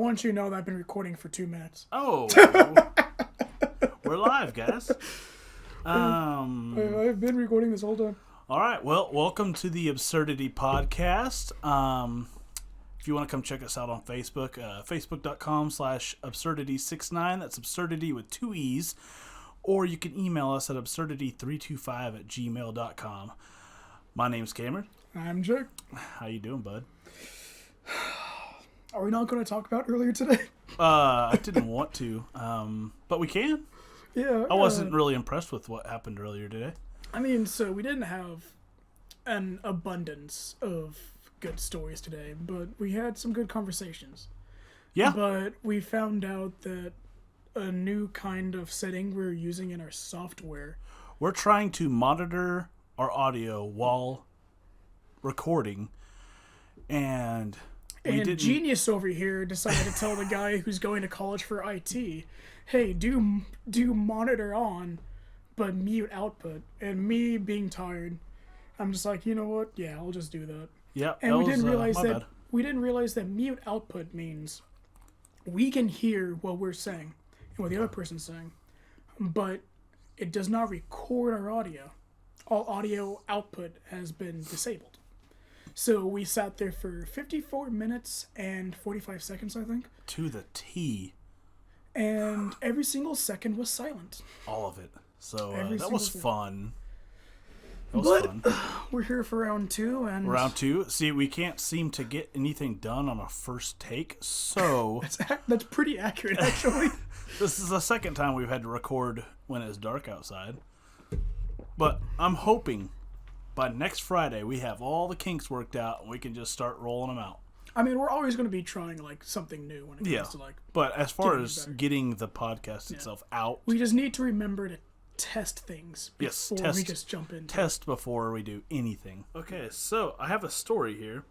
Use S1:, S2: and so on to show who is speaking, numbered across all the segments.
S1: want you to know that I've been recording for 2 minutes.
S2: Oh, we're live, guys.
S1: I've been recording this whole time.
S2: All right. Well, welcome to the Absurditee podcast. If you want to come check us out on Facebook, facebook.com/absurditee69. That's absurdity with 2 E's. Or you can email us at absurditee325@gmail.com. My name's Cameron.
S1: I'm Jake.
S2: How you doing, bud?
S1: Are we not going to talk about earlier today?
S2: I didn't want to, but we can.
S1: Yeah.
S2: I wasn't really impressed with what happened earlier today.
S1: I mean, so we didn't have an abundance of good stories today, but we had some good conversations.
S2: Yeah.
S1: But we found out that a new kind of setting we're using in our software.
S2: We're trying to monitor our audio while recording, and
S1: Genius over here decided to tell the guy who's going to college for IT, hey, do monitor on, but mute output. And me being tired, I'm just like, you know what? Yeah, I'll just do that.
S2: Yeah,
S1: and we didn't realize that mute output means we can hear what we're saying and what the other person's saying, but it does not record our audio. All audio output has been disabled. So we sat there for 54 minutes and 45 seconds, I think.
S2: To the T.
S1: And every single second was silent.
S2: All of it. So that was fun.
S1: We're here for round 2. And
S2: round 2. See, we can't seem to get anything done on a first take, so...
S1: That's pretty accurate, actually.
S2: This is the second time we've had to record when it's dark outside. But I'm hoping by next Friday we have all the kinks worked out and we can just start rolling them out.
S1: I mean, we're always going to be trying like something new when it comes to
S2: But as far as getting the podcast itself out,
S1: we just need to remember to test things before we just jump in.
S2: Test before we do anything. Okay, so I have a story here,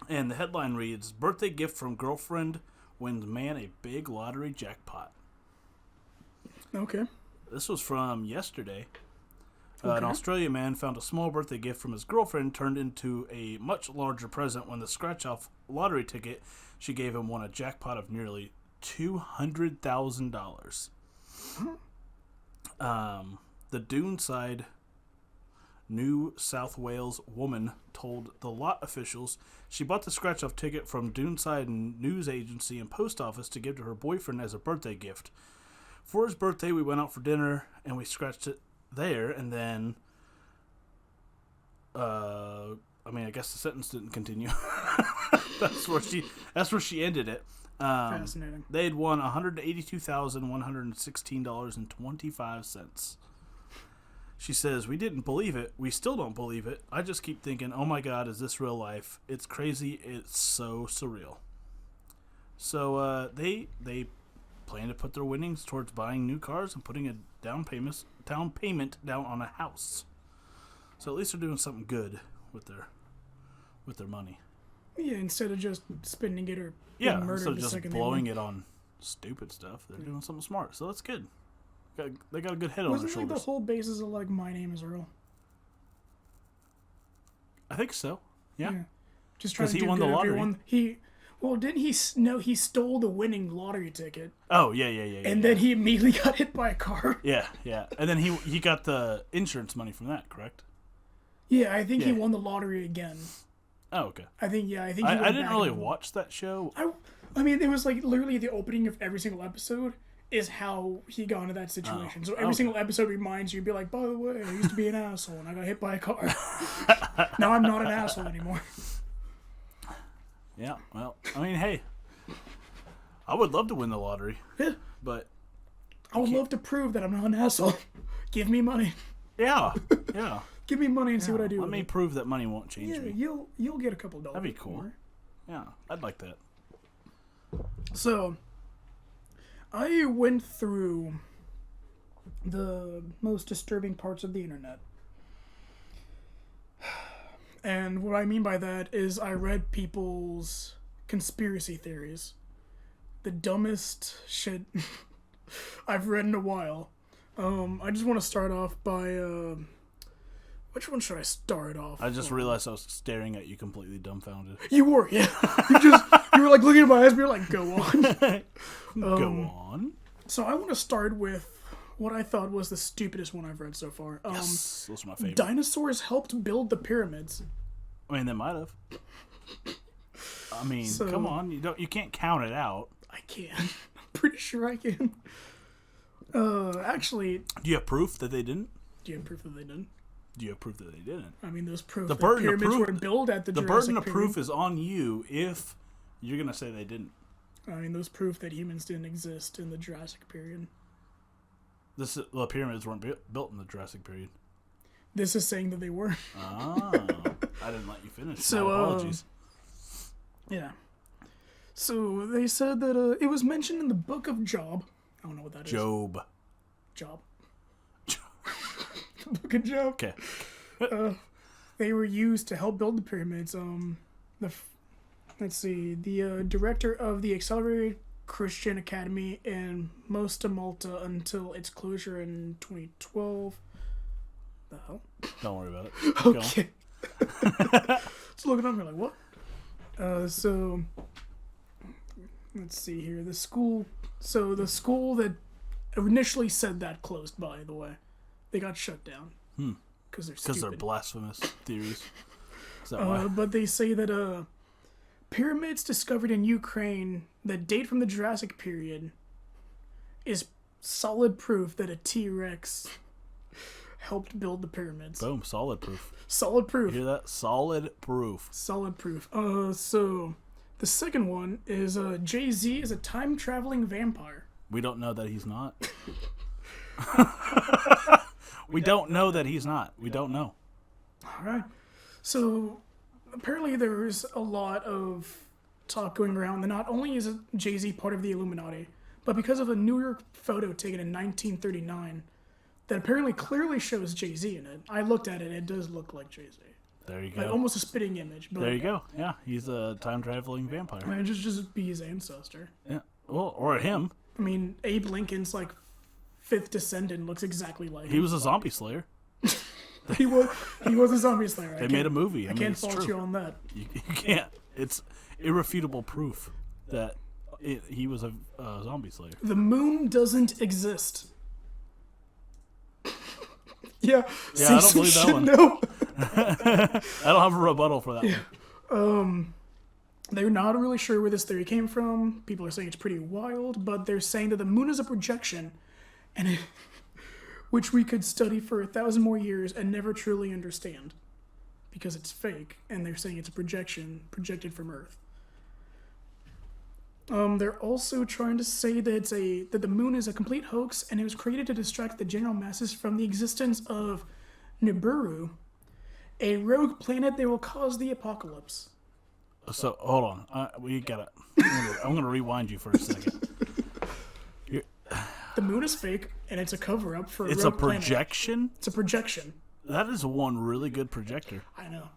S2: and the headline reads: "Birthday gift from girlfriend wins man a big lottery jackpot."
S1: Okay.
S2: This was from yesterday.
S1: Okay.
S2: An Australian man found a small birthday gift from his girlfriend turned into a much larger present when the scratch-off lottery ticket she gave him won a jackpot of nearly $200,000. The Doonside, New South Wales woman told the lot officials she bought the scratch-off ticket from Doonside News Agency and Post Office to give to her boyfriend as a birthday gift. For his birthday, we went out for dinner and we scratched it there, and then I guess the sentence didn't continue. That's where she ended it.
S1: Fascinating.
S2: They had won $182,116.25. She says, "We didn't believe it. We still don't believe it. I just keep thinking, oh my God, is this real life? It's crazy. It's so surreal." So they plan to put their winnings towards buying new cars and putting a down payment down on a house. So at least they're doing something good with their money.
S1: Yeah, instead of just spending it or
S2: instead of just blowing it on stupid stuff, they're doing something smart. So that's good. They got a good head on their shoulders.
S1: Wasn't the whole basis of My Name Is Earl?
S2: I think so. Yeah.
S1: Just trying to do won the lottery. Didn't he? No, he stole the winning lottery ticket.
S2: Oh, yeah.
S1: And then he immediately got hit by a car.
S2: Yeah. And then he got the insurance money from that, correct?
S1: Yeah, I think he won the lottery again.
S2: Oh, okay.
S1: I think
S2: I didn't really watch that show.
S1: I mean, it was like literally the opening of every single episode is how he got into that situation. So every single episode reminds you, be like, by the way, I used to be an asshole and I got hit by a car. Now I'm not an asshole anymore.
S2: Yeah, well, I mean, hey, I would love to win the lottery.
S1: Yeah.
S2: But
S1: I would love to prove that I'm not an asshole. Give me money.
S2: Yeah.
S1: Give me money and see what I do.
S2: Let me prove that money won't change me.
S1: You'll get a couple dollars.
S2: That'd be cool. More. Yeah, I'd like that.
S1: So, I went through the most disturbing parts of the internet. And what I mean by that is I read people's conspiracy theories. The dumbest shit I've read in a while. I just want to start off by Which one should I start off?
S2: I just realized I was staring at you completely dumbfounded.
S1: You were, yeah. You were like looking at my eyes, but you're like, go on.
S2: Go on.
S1: So I want to start with what I thought was the stupidest one I've read so far.
S2: Yes, those are my favorite.
S1: Dinosaurs helped build the pyramids.
S2: I mean, they might have. I mean, come on, you can't count it out.
S1: I can. I'm pretty sure I can. Actually,
S2: Do you have proof that they didn't?
S1: do you have proof that they didn't?
S2: Do you have proof that they didn't?
S1: I mean, there's proof
S2: The
S1: that
S2: burden of
S1: pyramids
S2: proof-
S1: were built at the
S2: The
S1: Jurassic
S2: burden of
S1: period.
S2: proof is on you if you're gonna say they didn't.
S1: I mean, there's proof that humans didn't exist in the Jurassic period.
S2: The pyramids weren't built in the Jurassic period.
S1: This is saying that they were.
S2: Oh, I didn't let you finish.
S1: So,
S2: My apologies.
S1: Yeah. So they said that it was mentioned in the Book of Job. I don't know what that is.
S2: Job.
S1: Job. The Book of Job.
S2: Okay.
S1: They were used to help build the pyramids. Let's see. The director of the Accelerated Christian Academy in Mosta Malta until its closure in 2012. The hell?
S2: Don't worry about it. Keep going.
S1: Okay. Just looking up here like, what? So, let's see here. The school that initially said that closed, by the way. They got shut down. Because they're stupid.
S2: Because they're blasphemous theories. Is that why?
S1: But they say that pyramids discovered in Ukraine that date from the Jurassic period is solid proof that a T-Rex helped build the pyramids.
S2: Boom. Solid proof.
S1: Solid proof.
S2: You hear that? Solid proof.
S1: Solid proof. So the second one is Jay-Z is a time-traveling vampire.
S2: We don't know that he's not. We don't know that he's not. We don't know.
S1: All right. So apparently there's a lot of talk going around that not only is Jay-Z part of the Illuminati, but because of a New York photo taken in 1939 that apparently clearly shows Jay-Z in it. I looked at it. It does look like Jay-Z.
S2: There you go.
S1: Like almost a spitting image. But
S2: There you go. Yeah, he's a time-traveling vampire.
S1: I mean, just be his ancestor.
S2: Yeah. Well, or him.
S1: I mean, Abe Lincoln's like fifth descendant looks exactly like
S2: He
S1: him.
S2: was a zombie slayer.
S1: He was a zombie slayer.
S2: They made a movie.
S1: I
S2: mean,
S1: can't
S2: it's
S1: fault
S2: true.
S1: you on that.
S2: You can't. It's irrefutable proof that he was a zombie slayer.
S1: The moon doesn't exist. Yeah,
S2: Yeah, I don't believe that one.
S1: No.
S2: I don't have a rebuttal for that one.
S1: They're not really sure where this theory came from. People are saying it's pretty wild, but they're saying that the moon is a projection, and which we could study for 1,000 more years and never truly understand, because it's fake, and they're saying it's a projection projected from Earth. They're also trying to say that the moon is a complete hoax, and it was created to distract the general masses from the existence of Nibiru, a rogue planet that will cause the apocalypse.
S2: So hold on, we gotta. I'm gonna rewind you for a second.
S1: The moon is fake, and it's a cover-up for
S2: It's a
S1: rogue planet.
S2: projection.
S1: It's a projection.
S2: That is one really good projector.
S1: I know.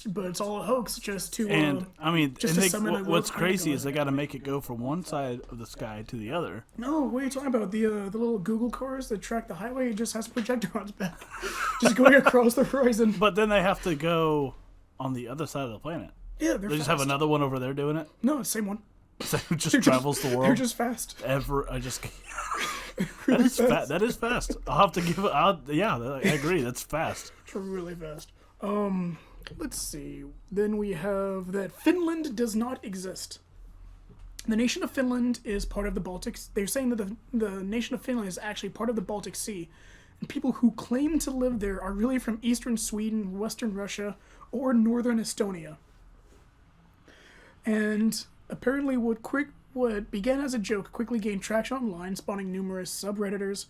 S1: But it's all a hoax, just to
S2: And I mean,
S1: just
S2: and
S1: to summon a
S2: what's
S1: rogue
S2: crazy
S1: planet.
S2: is they got to make it go from one side of the sky to the other.
S1: No, what are you talking about? The little Google cars that track the highway, it just has a projector on its back, just going across the horizon.
S2: But then they have to go on the other side of the planet.
S1: Yeah,
S2: They just have another one over there doing it.
S1: No, it's the same one.
S2: So it just travels the world.
S1: They're just fast.
S2: That is fast. That is fast. I'll have to give it. Yeah, I agree. That's fast.
S1: It's really fast. Let's see. Then we have that Finland does not exist. The nation of Finland is part of the Baltic. They're saying that the nation of Finland is actually part of the Baltic Sea, and people who claim to live there are really from eastern Sweden, western Russia, or northern Estonia. And apparently what began as a joke quickly gained traction online, spawning numerous subredditors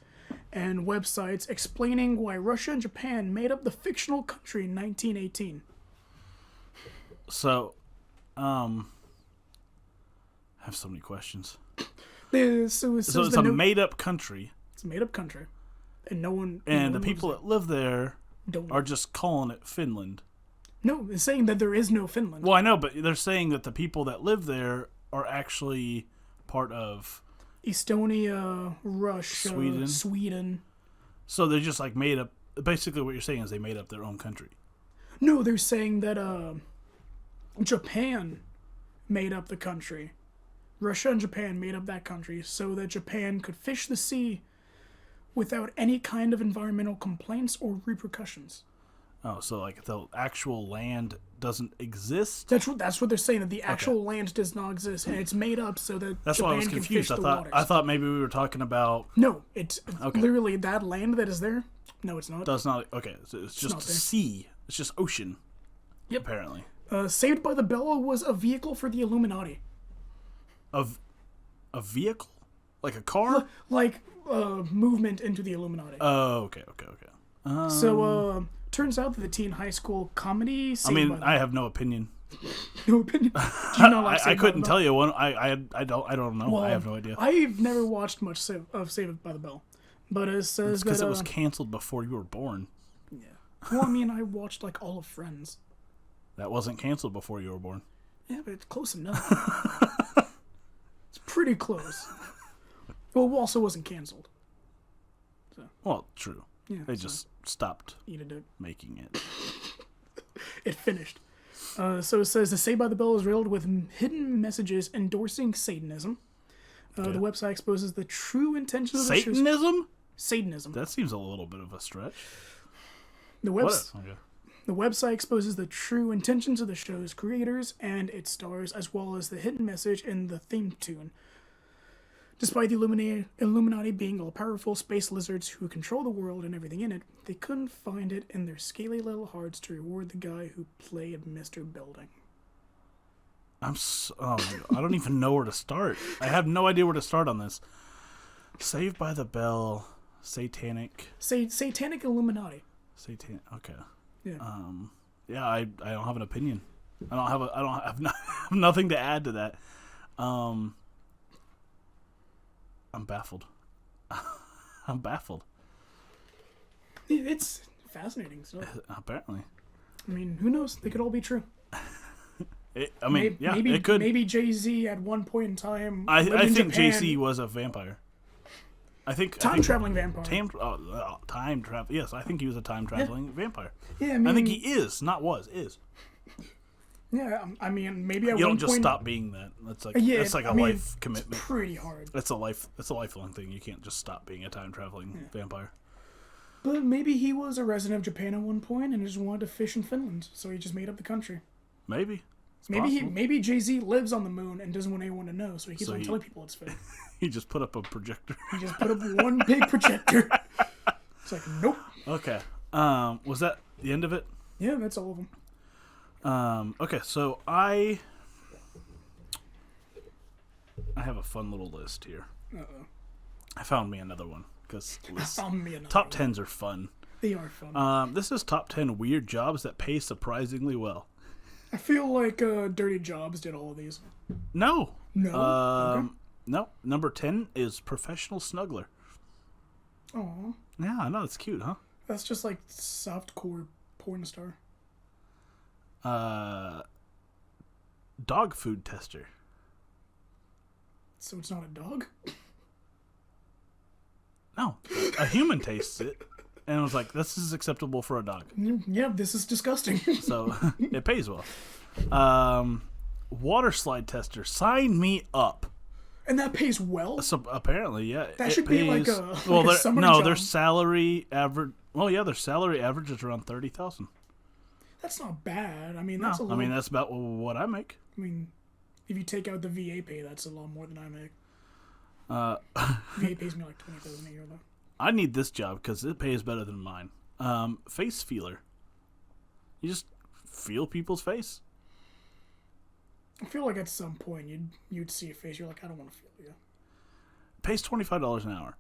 S1: and websites explaining why Russia and Japan made up the fictional country in 1918.
S2: So, I have so many questions.
S1: So
S2: it's a made-up country.
S1: It's a made-up country, and no one.
S2: And the people that live there
S1: don't
S2: are just calling it Finland.
S1: No, it's saying that there is no Finland.
S2: Well, I know, but they're saying that the people that live there are actually part of
S1: Estonia, Russia,
S2: Sweden.
S1: Sweden.
S2: So they're just like made up basically what you're saying is they made up their own country.
S1: No, they're saying that Japan made up the country. Russia and Japan made up that country so that Japan could fish the sea without any kind of environmental complaints or repercussions.
S2: Oh, so like the actual land doesn't exist?
S1: That's what they're saying, that the actual land does not exist, and it's made up so that
S2: That's
S1: Japan
S2: why I was
S1: can
S2: confused.
S1: fish the waters.
S2: I thought maybe we were talking about...
S1: No, it's literally that land that is there. No, it's not.
S2: Does not... Okay, so it's just sea. It's just ocean.
S1: Yep.
S2: Apparently.
S1: Saved by the Bell was a vehicle for the Illuminati.
S2: Of a vehicle? Like a car?
S1: Like, movement into the Illuminati.
S2: Oh, okay.
S1: So, turns out that the teen high school comedy...
S2: I have no opinion.
S1: No opinion? Do you not like
S2: I couldn't tell you one. I don't know.
S1: Well,
S2: I have no idea.
S1: I've never watched much of Saved by the Bell. But it says
S2: because it was canceled before you were born.
S1: Yeah. Well, I mean, I watched, like, all of Friends.
S2: That wasn't canceled before you were born.
S1: Yeah, but it's close enough. It's pretty close. Well, it also wasn't canceled. So.
S2: Well, true.
S1: Yeah,
S2: they just stopped making it.
S1: It finished. So it says, the Saved by the Bell is riddled with hidden messages endorsing Satanism. The website exposes the true intentions of the show.
S2: Satanism?
S1: Satanism.
S2: That seems a little bit of a stretch.
S1: The website exposes the true intentions of the show's creators and its stars, as well as the hidden message in the theme tune. Despite the Illuminati being all powerful space lizards who control the world and everything in it, they couldn't find it in their scaly little hearts to reward the guy who played Mr. Belding.
S2: I don't even know where to start. I have no idea where to start on this. Saved by the Bell, satanic.
S1: Satanic Illuminati.
S2: Okay.
S1: Yeah.
S2: I don't have an opinion. I have nothing to add to that. I'm baffled. I'm baffled.
S1: It's fascinating stuff.
S2: Apparently.
S1: I mean, who knows? They could all be true.
S2: It could.
S1: Maybe Jay-Z at one point in time.
S2: I think Jay-Z was a vampire.
S1: Time-traveling vampire.
S2: Time travel. Yes, I think he was a time-traveling vampire.
S1: Yeah,
S2: I think he is, not was, is.
S1: Yeah, I mean, maybe at one point...
S2: You don't just stop being that. That's like a life commitment.
S1: It's pretty hard.
S2: It's a lifelong thing. You can't just stop being a time-traveling vampire.
S1: But maybe he was a resident of Japan at one point and just wanted to fish in Finland, so he just made up the country.
S2: Maybe.
S1: Maybe Jay-Z lives on the moon and doesn't want anyone to know, so he keeps on telling people it's fake.
S2: He just put up a projector.
S1: He just put up one big projector. It's like, nope.
S2: Okay. Was that the end of it?
S1: Yeah, that's all of them.
S2: Okay, so I have a fun little list here.
S1: Uh-oh.
S2: I found me another one. Because
S1: top
S2: 10s are fun.
S1: They are fun.
S2: This is top 10 weird jobs that pay surprisingly well.
S1: I feel like Dirty Jobs did all of these.
S2: No.
S1: Okay.
S2: No. Number 10 is professional snuggler.
S1: Aww.
S2: Yeah, I know. It's cute, huh?
S1: That's just like softcore porn star.
S2: Dog food tester.
S1: So it's not a dog?
S2: No. A human tastes it and was like, this is acceptable for a dog.
S1: Yeah, this is disgusting.
S2: So it pays well. Water slide tester. Sign me up.
S1: And that pays well?
S2: So apparently, yeah.
S1: That should be like a summer job.
S2: Their salary average. Well, yeah, their salary average is around $30,000.
S1: That's not bad. I mean, that's a little.
S2: I mean, that's about what I make.
S1: I mean, if you take out the VA pay, that's a lot more than I make. VA pays me like $20,000 a year though.
S2: I need this job because it pays better than mine. Face feeler. You just feel people's face.
S1: I feel like at some point you'd see a face, you're like, I don't want to feel you.
S2: Pays $25 an hour.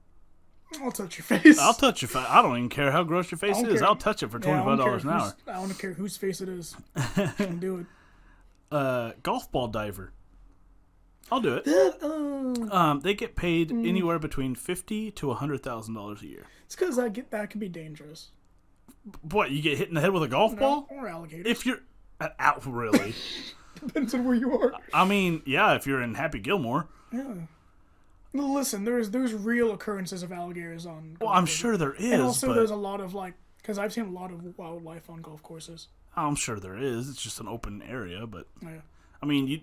S1: I'll touch your face.
S2: I'll touch your face. I don't even care how gross your face is. I'll touch it for $25 an hour.
S1: I don't care whose face it is. I can do it.
S2: Golf ball diver. I'll do it. They get paid anywhere between $50,000 to $100,000 a year.
S1: It's because that can be dangerous.
S2: What, you get hit in the head with a golf ball?
S1: Or alligators.
S2: If you're out, really.
S1: Depends on where you are.
S2: I mean, yeah, if you're in Happy Gilmore.
S1: Yeah. No, listen, there's real occurrences of alligators on.
S2: Well, I'm sure there is.
S1: And also, there's a lot of like Because I've seen a lot of wildlife on golf courses.
S2: I'm sure there is. It's just an open area, but
S1: Oh, yeah.
S2: I mean, you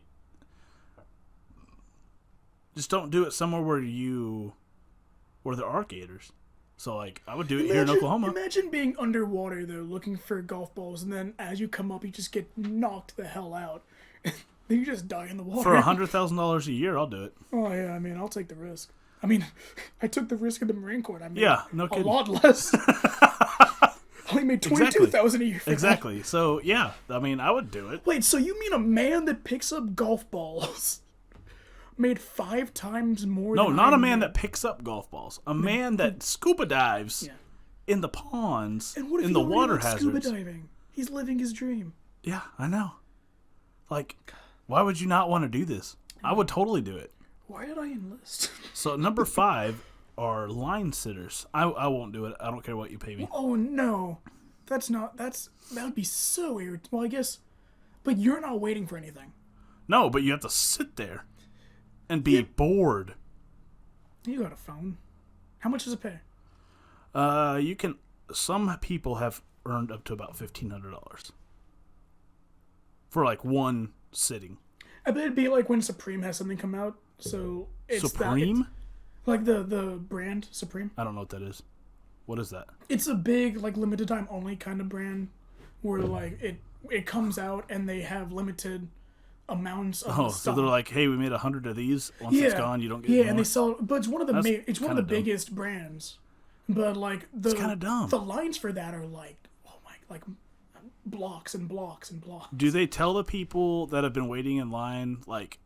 S2: just don't do it somewhere where there are gators. So, like, I would do it here in Oklahoma.
S1: Imagine being underwater, though, looking for golf balls, and then as you come up, you just get knocked the hell out. Then you just die in the water.
S2: For $100,000 a year, I'll do it.
S1: Oh, yeah, I mean, I'll take the risk. I mean, I took the risk in the Marine Corps. I mean,
S2: Yeah, no kidding.
S1: a lot less. I only made $22,000 a year for
S2: Exactly.
S1: that.
S2: So, yeah, I mean, I would do it.
S1: Wait, so you mean a man that picks up golf balls made 5 times more
S2: No,
S1: than
S2: not
S1: I
S2: a man
S1: made?
S2: that picks up golf balls. A man that scuba dives
S1: Yeah.
S2: in the ponds,
S1: And what if
S2: in
S1: he
S2: the
S1: already
S2: water
S1: likes scuba
S2: hazards.
S1: diving? He's living his dream.
S2: Yeah, I know. Like, why would you not want to do this? I would totally do it.
S1: Why did I enlist?
S2: So, number 5 are line sitters. I won't do it. I don't care what you pay me.
S1: Oh no, that would be so weird. Well, I guess, but you're not waiting for anything.
S2: No, but you have to sit there and be bored.
S1: You got a phone. How much does it pay?
S2: You can. Some people have earned up to about $1,500 for like one sitting.
S1: I bet it'd be like when Supreme has something come out. So it's
S2: Supreme?
S1: Like the brand Supreme.
S2: I don't know what that is. What is that?
S1: It's a big like limited time only kind of brand where like it comes out and they have limited amounts of
S2: Oh,
S1: the
S2: so
S1: stock.
S2: they're like, hey, we made 100 of these. Once it's gone, you don't get
S1: yeah,
S2: any
S1: and
S2: more.
S1: they sell. But it's one of the
S2: That's
S1: it's one of the
S2: kinda dumb.
S1: biggest brands. But like the
S2: kinda dumb.
S1: the lines for that are like like blocks and blocks and blocks.
S2: Do they tell the people that have been waiting in line, like,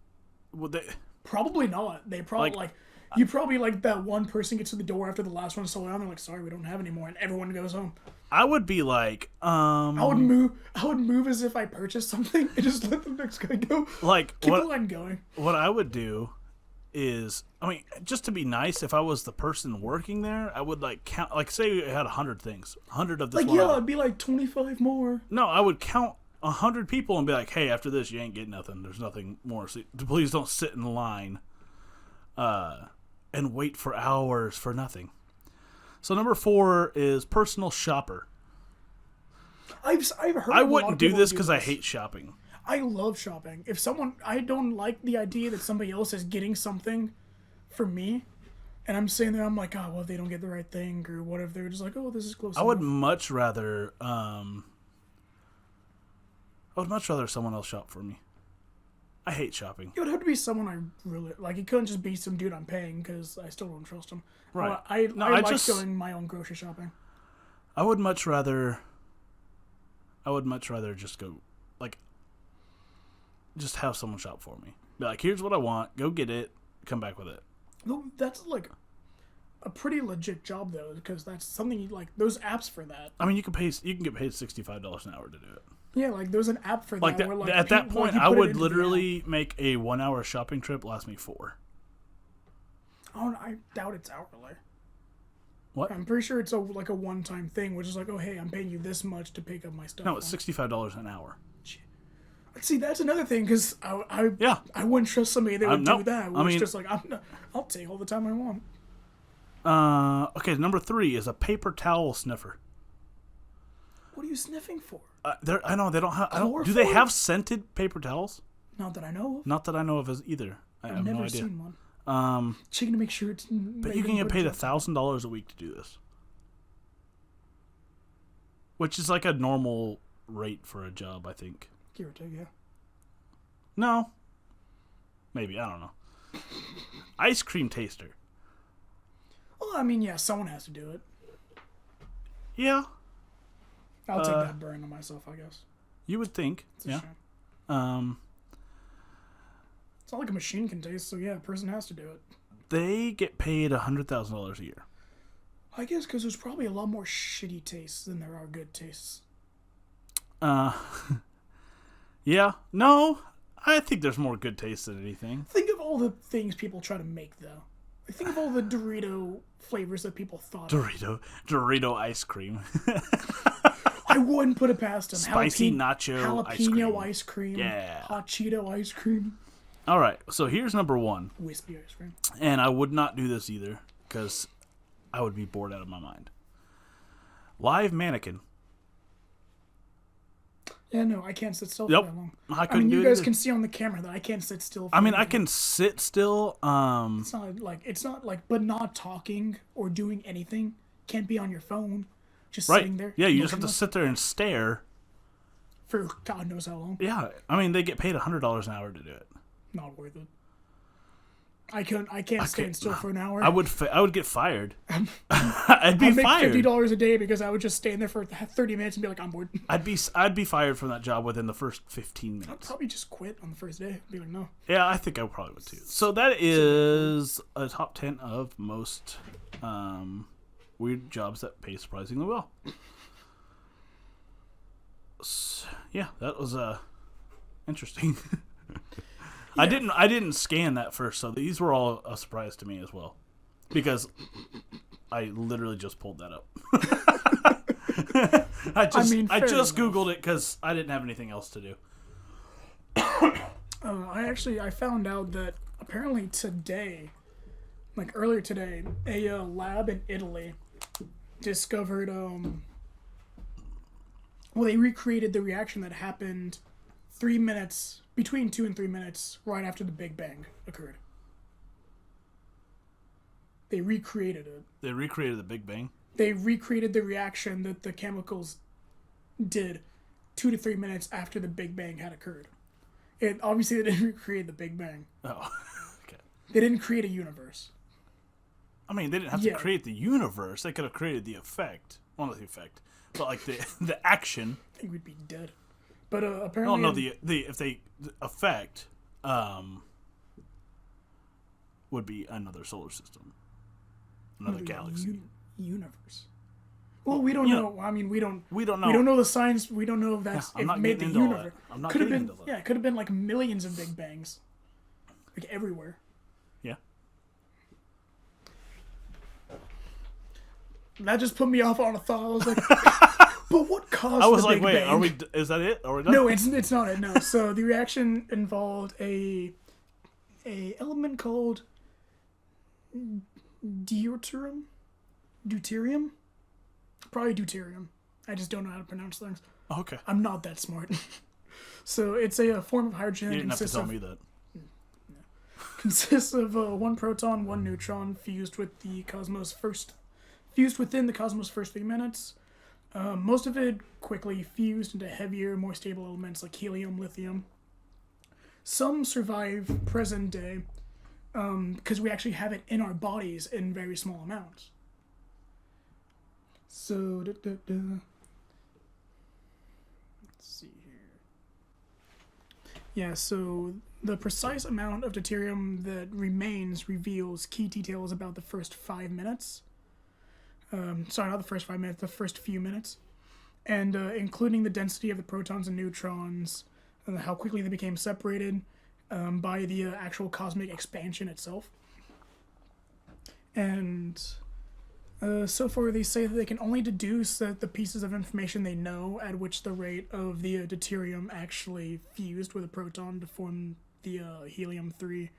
S2: would they?
S1: Probably not. They probably
S2: Like-
S1: you probably like that one person gets to the door after the last one sold out. And they're like, sorry, we don't have any more, and everyone goes home.
S2: I would be like,
S1: I would move as if I purchased something and just let the next guy go.
S2: like
S1: Keep the
S2: what?
S1: line going.
S2: What I would do is, I mean, just to be nice, if I was the person working there, I would like count, like say I had 100 things, 100 of this
S1: Like
S2: one.
S1: yeah,
S2: item.
S1: it'd be like 25 more.
S2: No, I would count 100 people and be like, hey, after this, you ain't getting nothing. There's nothing more. So please don't sit in line and wait for hours for nothing. So number 4 is personal shopper.
S1: I've heard.
S2: I
S1: of a lot
S2: wouldn't
S1: of
S2: do
S1: people
S2: this
S1: who
S2: because I hate shopping.
S1: I love shopping. If someone, I don't like the idea that somebody else is getting something for me, and I'm sitting there, I'm like, oh, well, if they don't get the right thing, or what if they're just like, oh, this is close.
S2: I would
S1: enough.
S2: much rather someone else shop for me. I hate shopping.
S1: It would have to be someone I really like. It couldn't just be some dude I'm paying because I still don't trust him.
S2: Right.
S1: I
S2: No,
S1: like
S2: just-
S1: going my own grocery shopping.
S2: I would much rather just go, like, just have someone shop for me. Be like, here's what I want. Go get it. Come back with it.
S1: No, that's like a pretty legit job though, because that's something you like. Those apps for that.
S2: I mean, you can get paid $65 an hour to do it.
S1: Yeah, like there's an app for
S2: Like
S1: that.
S2: that.
S1: Where,
S2: At that
S1: people,
S2: point,
S1: you
S2: I
S1: put it
S2: would
S1: into the
S2: literally make a 1-hour shopping trip last me 4.
S1: app. Oh, I doubt it's hourly.
S2: What?
S1: I'm pretty sure it's like a one-time thing, which is like, oh hey, I'm paying you this much to pick up my stuff.
S2: No, it's $65 an hour.
S1: See, that's another thing because
S2: Yeah.
S1: I wouldn't trust somebody that would
S2: no,
S1: do that.
S2: I mean-
S1: It's just like I'll take all the time I want.
S2: Okay, number 3 is a paper towel sniffer.
S1: What are you sniffing for?
S2: I know they don't have. Do they
S1: Chloroform?
S2: have scented paper towels?
S1: Not that I know of.
S2: Not that I know of as either. I have
S1: I've
S2: no
S1: never
S2: idea.
S1: seen one. Checking to make sure it's.
S2: But you can get paid $1,000 a week to do this, which is like a normal rate for a job, I think.
S1: Give or take, yeah.
S2: No, maybe, I don't know. Ice cream taster.
S1: Well, I mean, yeah, someone has to do it.
S2: Yeah,
S1: I'll take that burn on myself, I guess.
S2: you would think.
S1: It's a
S2: Yeah.
S1: shame. It's not like a machine can taste, so yeah, a person has to do it.
S2: They get paid $100,000 a year.
S1: I guess because there's probably a lot more shitty tastes than there are good tastes.
S2: Yeah. No, I think there's more good taste than anything.
S1: Think of all the things people try to make, though. Like, think of all the Dorito flavors that people thought of.
S2: Dorito ice cream.
S1: I wouldn't put it past them.
S2: Spicy nacho
S1: jalapeno
S2: ice cream.
S1: ice cream.
S2: Yeah.
S1: Hot Cheeto ice cream.
S2: All right, so here's number 1.
S1: Wispy ice cream.
S2: And I would not do this either because I would be bored out of my mind. Live mannequin.
S1: Yeah, no, I can't sit still
S2: Yep.
S1: for that long.
S2: I couldn't do
S1: you
S2: it
S1: guys
S2: either.
S1: can see on the camera that I can't sit still. For
S2: I mean, I
S1: anything.
S2: can sit still.
S1: It's not like, but not talking or doing anything. Can't be on your phone, just
S2: Right.
S1: sitting there.
S2: Yeah, you just have to
S1: motionless
S2: sit there and stare.
S1: for God knows how long.
S2: Yeah, I mean, they get paid $100 an hour to do it.
S1: Not worth it. I can't stand still for an hour.
S2: I would get fired. I'd be
S1: I'd make
S2: fired.
S1: $50 a day because I would just stand there for 30 minutes and be like, I'm bored.
S2: I'd be fired from that job within the first 15
S1: I'd
S2: minutes.
S1: probably just quit on the first day. Be like, no.
S2: Yeah, I think I probably would too. So that is a top 10 of most weird jobs that pay surprisingly well. Yeah, that was interesting. I didn't scan that first, so these were all a surprise to me as well, because I literally just pulled that up. I just
S1: enough.
S2: Googled it because I didn't have anything else to do.
S1: I found out that apparently today, like earlier today, a lab in Italy discovered they recreated the reaction that happened 3 minutes, between 2 and 3 minutes, right after the Big Bang occurred. They recreated it.
S2: They recreated the Big Bang.
S1: They recreated the reaction that the chemicals did 2 to 3 minutes after the Big Bang had occurred. Obviously, they didn't recreate the Big Bang.
S2: Oh, okay.
S1: They didn't create a universe.
S2: I mean, they didn't have to create the universe. They could have created the effect. Well, not the effect, but like the action.
S1: I think we'd be dead. But apparently,
S2: the effect would be another solar system, another galaxy,
S1: universe. Well, we don't know. I mean, we don't know. We don't know the science. We don't know if that's
S2: I'm not
S1: made the
S2: getting into all
S1: universe.
S2: that. I'm not
S1: could have
S2: getting
S1: been.
S2: into that.
S1: Yeah, it could have been like millions of Big Bangs, like everywhere.
S2: Yeah.
S1: That just put me off on a thought. I was like, but what caused
S2: I was
S1: the
S2: like,
S1: Big
S2: wait,
S1: Bang?
S2: are we? Is that it? Are we done?
S1: No, it's not it. No. So the reaction involved a element called deuterium. Probably deuterium. I just don't know how to pronounce things.
S2: Okay.
S1: I'm not that smart. So it's a form of hydrogen.
S2: You didn't have to tell me that.
S1: Consists of one proton, one neutron fused within the cosmos' first 3 minutes. Most of it quickly fused into heavier, more stable elements like helium, lithium. Some survive present day because we actually have it in our bodies in very small amounts. So, let's see here. Yeah, so the precise amount of deuterium that remains reveals key details about the first 5 minutes. Sorry, not the first 5 minutes, the first few minutes. And including the density of the protons and neutrons, and how quickly they became separated by the actual cosmic expansion itself. And so far they say that they can only deduce that the pieces of information they know at which the rate of the deuterium actually fused with a proton to form the helium-3.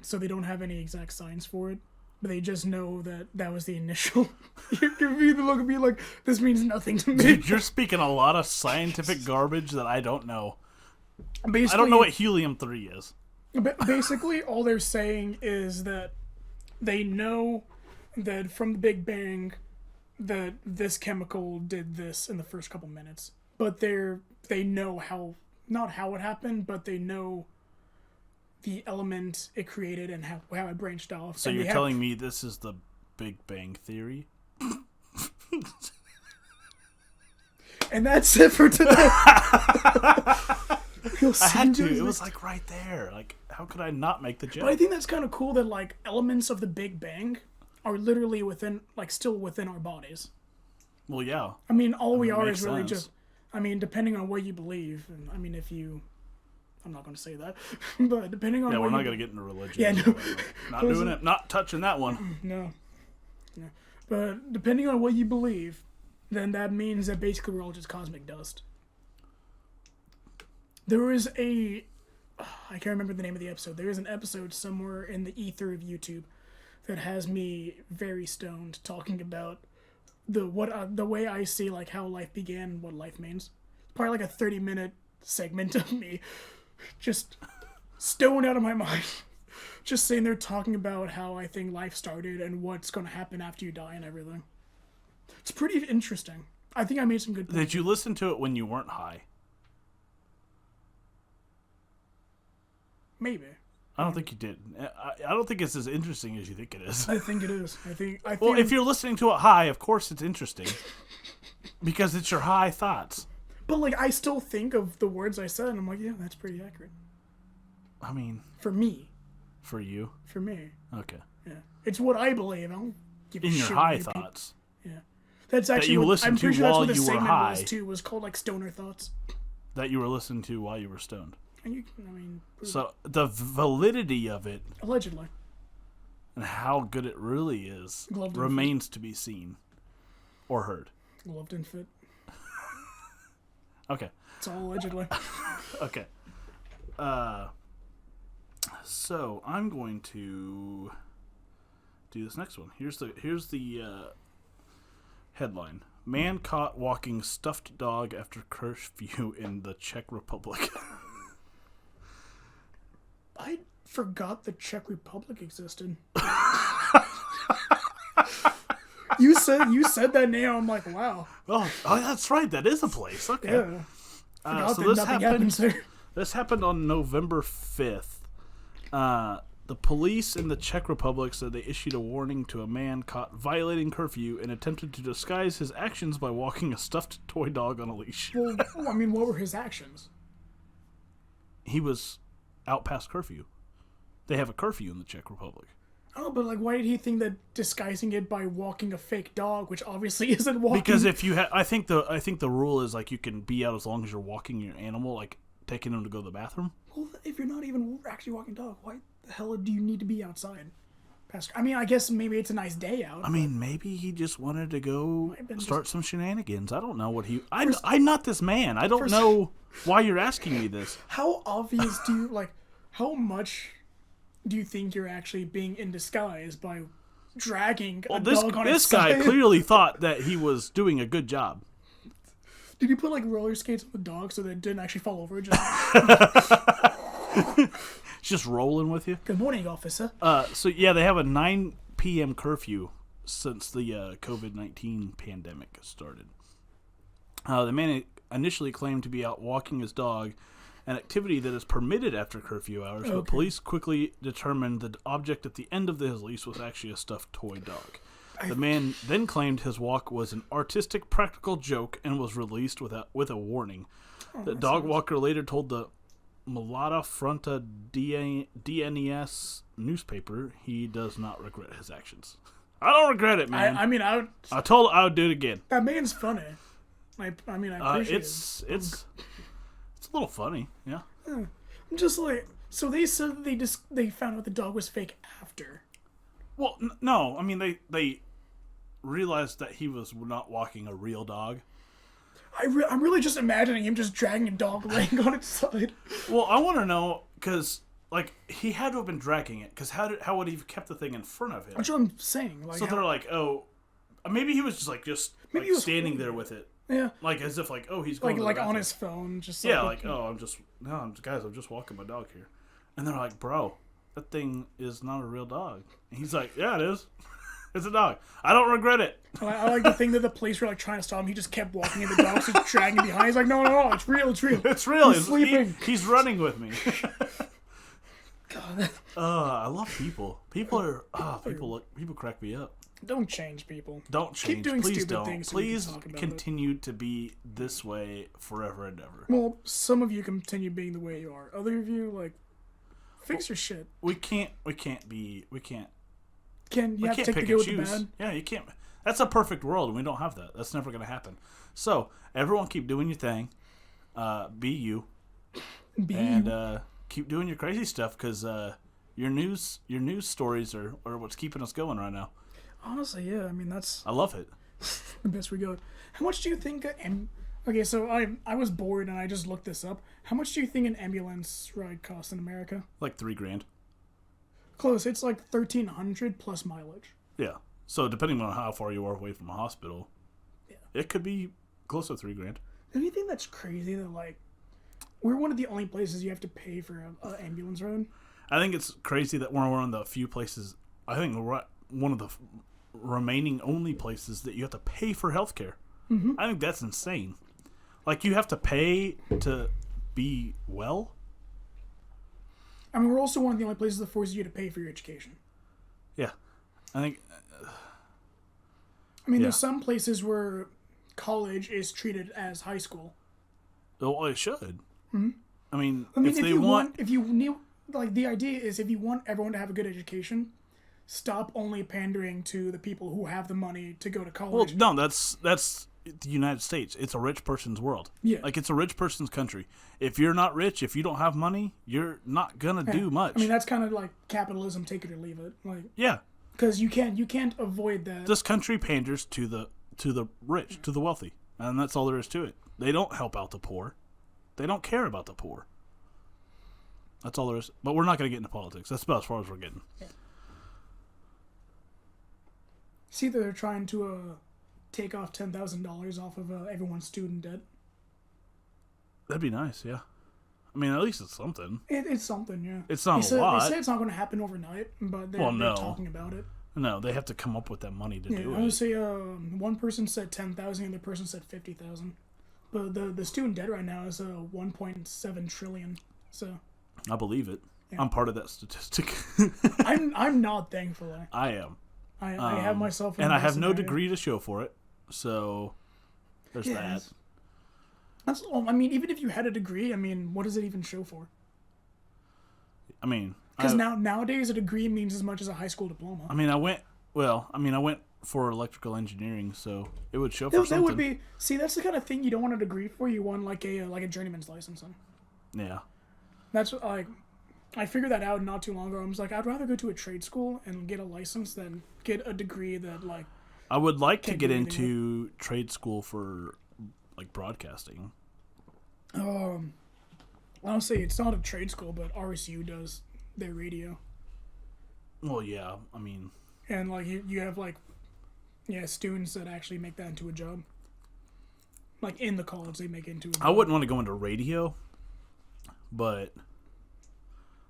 S1: So they don't have any exact science for it. But they just know that was the initial. You're giving me the look at me like, this means nothing to me.
S2: Dude, you're speaking a lot of scientific garbage that I don't know.
S1: Basically,
S2: I don't know what helium-3 is.
S1: Basically, all they're saying is that they know that from the Big Bang that this chemical did this in the first couple minutes. But they know how, not how it happened, but they know the element it created and how it branched off.
S2: So you're telling me this is the Big Bang Theory?
S1: And that's it for today.
S2: I had to. It was like right there. Like, how could I not make the joke?
S1: But I think that's kind of cool that like elements of the Big Bang are literally within, like, still within our bodies.
S2: Well, yeah.
S1: I mean, all we are is really
S2: sense.
S1: just. I mean, depending on what you believe, and I mean, if you. I'm not going to say that, but depending on.
S2: Yeah,
S1: what
S2: we're not
S1: you,
S2: going to get into religion.
S1: Yeah, no.
S2: Not doing it. Not touching that one.
S1: No. But depending on what you believe, then that means that basically we're all just cosmic dust. There is I can't remember the name of the episode. There is an episode somewhere in the ether of YouTube that has me very stoned talking about the way I see like how life began, what life means. It's probably like a 30-minute segment of me just stoned out of my mind, just sitting there talking about how I think life started and what's going to happen after you die and everything. It's pretty interesting. I think I made some good points.
S2: Did you listen to it when you weren't high?
S1: Maybe.
S2: I don't think you did. I don't think it's as interesting as you think it is.
S1: I think it is. I think.
S2: Well, if you're listening to it high, of course it's interesting. Because it's your high thoughts.
S1: But, like, I still think of the words I said, and I'm like, yeah, that's pretty accurate.
S2: I mean...
S1: For me.
S2: For you?
S1: For me.
S2: Okay.
S1: Yeah. It's what I believe. I don't give a
S2: In
S1: shit.
S2: your high thoughts.
S1: Yeah. That's actually
S2: that you
S1: what,
S2: listened
S1: I'm
S2: to
S1: pretty sure that's
S2: while
S1: what the
S2: you were
S1: segment
S2: high.
S1: was, too. It was called, like, Stoner Thoughts.
S2: That you were listening to while you were stoned.
S1: And you, I mean...
S2: So, the validity of it...
S1: Allegedly.
S2: And how good it really is
S1: Gloved
S2: remains to be seen. Or heard.
S1: Gloved and fit.
S2: Okay.
S1: It's all allegedly.
S2: Okay. So I'm going to do this next one. Here's the headline: Man caught walking stuffed dog after curfew in the Czech Republic.
S1: I forgot the Czech Republic existed. You said that name. I'm like, wow.
S2: Oh, that's right. That is a place. Okay.
S1: Yeah.
S2: So this happened. This happened on November 5th. The police in the Czech Republic said they issued a warning to a man caught violating curfew and attempted to disguise his actions by walking a stuffed toy dog on a leash.
S1: Well, I mean, what were his actions?
S2: He was out past curfew. They have a curfew in the Czech Republic.
S1: Oh, but like, why did he think that disguising it by walking a fake dog, which obviously isn't walking?
S2: Because if you I think the rule is like you can be out as long as you're walking your animal, like taking him to go to the bathroom.
S1: Well, if you're not even actually walking dog, why the hell do you need to be outside? I mean, I guess maybe it's a nice day out.
S2: I mean, maybe he just wanted to go start some shenanigans. I don't know what he... I'm not this man. I don't know why you're asking me this.
S1: How obvious do you... Like, how much do you think you're actually being in disguise by dragging a dog on its side?
S2: This guy clearly thought that he was doing a good job.
S1: Did he put, like, roller skates on the dog so that it didn't actually fall over?
S2: Just rolling with you.
S1: Good morning, officer.
S2: So yeah, they have a 9 p.m. curfew since the COVID-19 pandemic started. The man initially claimed to be out walking his dog, an activity that is permitted after curfew hours, but police quickly determined the object at the end of his leash was actually a stuffed toy dog. The man then claimed his walk was an artistic practical joke and was released with a warning. The dog walker later told the Malata Fronta DNES newspaper he does not regret his actions. I don't regret it, man.
S1: I
S2: told him I would do it again.
S1: That man's funny. I appreciate
S2: it. It's a little funny, yeah.
S1: I'm just like, so they said that they found out the dog was fake after.
S2: Well, no. I mean, they realized that he was not walking a real dog.
S1: I'm really just imagining him just dragging a dog laying on its side.
S2: Well, I want to know, because, like, he had to have been dragging it, because how would he have kept the thing in front of him?
S1: That's what I'm saying. Like,
S2: so they're like, oh, maybe he was just
S1: maybe he was
S2: standing there with it.
S1: Yeah.
S2: Like, as if, like, oh, he's going
S1: like on his phone. Just
S2: yeah, like, oh, I'm just walking my dog here. And they're like, bro, that thing is not a real dog. And he's like, yeah, it is. It's a dog. I don't regret it.
S1: I like the thing that the police were like trying to stop him. He just kept walking, and the dog's just dragging behind. He's like, no, it's real.
S2: It's real.
S1: He's sleeping.
S2: He's running with me.
S1: God.
S2: I love people. People crack me up.
S1: Don't change people.
S2: Don't change.
S1: Keep doing
S2: Please
S1: stupid
S2: don't.
S1: things. So
S2: Please continue to be this way forever and ever.
S1: Well, some of you continue being the way you are. Other of you, like, fix your shit.
S2: We can't
S1: Take the
S2: pick
S1: good
S2: and
S1: with the
S2: choose.
S1: bad.
S2: Yeah, you can't. That's a perfect world, and we don't have that. That's never going to happen. So everyone, keep doing your thing. Be you. Keep doing your crazy stuff, because your news stories are what's keeping us going right now.
S1: Honestly, yeah. I mean, that's
S2: I love it.
S1: the best we got. How much do you think? Okay, so I was bored and I just looked this up. How much do you think an ambulance ride costs in America?
S2: Like $3,000.
S1: Close. It's like $1,300 plus mileage.
S2: Yeah. So depending on how far you are away from a hospital, It could be close to $3,000.
S1: Don't you think that's crazy that, like, we're one of the only places you have to pay for an ambulance ride?
S2: I think it's crazy that we're one of the few places, I think we're one of the remaining only places that you have to pay for healthcare.
S1: Mm-hmm.
S2: I think that's insane. Like, you have to pay to be well?
S1: I mean, we're also one of the only places that forces you to pay for your education.
S2: Yeah. I think...
S1: I mean, there's some places where college is treated as high school.
S2: Well, it should.
S1: Mm-hmm.
S2: I mean,
S1: if you want... If you need... Like, the idea is if you want everyone to have a good education, stop only pandering to the people who have the money to go to college.
S2: Well, no, that's the United States. It's a rich person's world.
S1: Yeah.
S2: Like, it's a rich person's country. If you're not rich, if you don't have money, you're not gonna do much.
S1: I mean, that's kind of like capitalism, take it or leave it. Like,
S2: yeah.
S1: Because you can't avoid that.
S2: This country panders to the rich, to the wealthy. And that's all there is to it. They don't help out the poor. They don't care about the poor. That's all there is. But we're not going to get into politics. That's about as far as we're getting.
S1: Yeah. See, they're trying to take off $10,000 off of everyone's student debt.
S2: That'd be nice, yeah. I mean, at least it's something.
S1: It's something, yeah.
S2: It's not a lot.
S1: They say it's not going to happen overnight, but they're talking about it.
S2: No, they have to come up with that money to do it.
S1: I would say one person said 10,000, the other person said 50,000. But the student debt right now is 1.7 trillion. So
S2: I believe it. Yeah. I'm part of that statistic.
S1: I'm not, thankfully.
S2: I am.
S1: I have myself in
S2: and I have no degree to show for it. So there's that.
S1: That's all. I mean, even if you had a degree, I mean, what does it even show for?
S2: I mean,
S1: because nowadays a degree means as much as a high school diploma.
S2: I mean, I went for electrical engineering, so it would show for something.
S1: That would be. See, that's the kind of thing you don't want a degree for. You want like a journeyman's license.
S2: Yeah.
S1: That's like, I figured that out not too long ago. I was like, I'd rather go to a trade school and get a license than get a degree that like.
S2: I would like to get into trade school for like broadcasting.
S1: I'll say it's not a trade school, but RSU does their radio.
S2: Well, yeah, I mean.
S1: And like you have like, students that actually make that into a job. Like in the college, they make it into a job.
S2: I wouldn't want to go into radio, but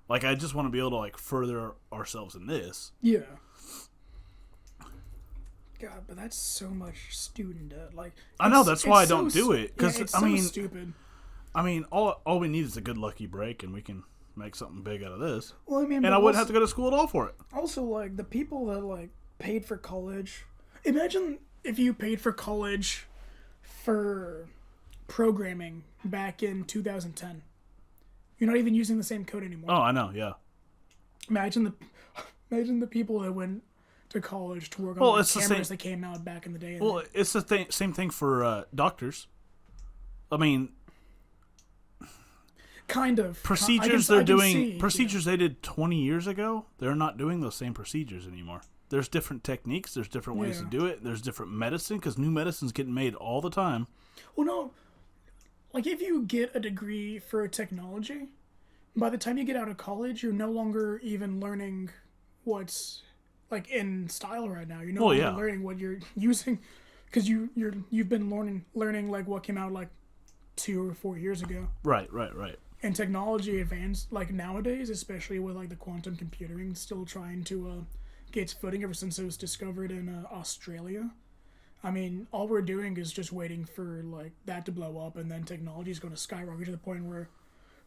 S2: like I just want to be able to like further ourselves in this.
S1: Yeah. God, but that's so much student debt. Like
S2: I know that's why I don't do it because
S1: it's
S2: I mean,
S1: so stupid.
S2: I mean, all we need is a good lucky break, and we can make something big out of this.
S1: Well, I mean,
S2: and I wouldn't have to go to school at all for it.
S1: Also, like the people that like paid for college. Imagine if you paid for college for programming back in 2010. You're not even using the same code anymore.
S2: Oh, I know. Yeah.
S1: Imagine the people that went to college to work on cameras that came out back in the day.
S2: Well, it's the same thing for doctors. I mean,
S1: kind of
S2: procedures procedures they did 20 years ago. They're not doing those same procedures anymore. There's different techniques. There's different ways to do it. There's different medicine because new medicine's getting made all the time.
S1: Well, no. Like, if you get a degree for technology, by the time you get out of college, you're no longer even learning what's, like, in style right now. You're no longer learning what you're using, because you've been learning, like, what came out, like, 2 or 4 years ago.
S2: Right.
S1: And technology advanced, like, nowadays, especially with, like, the quantum computing still trying to get its footing ever since it was discovered in Australia. I mean, all we're doing is just waiting for, like, that to blow up, and then technology is going to skyrocket to the point where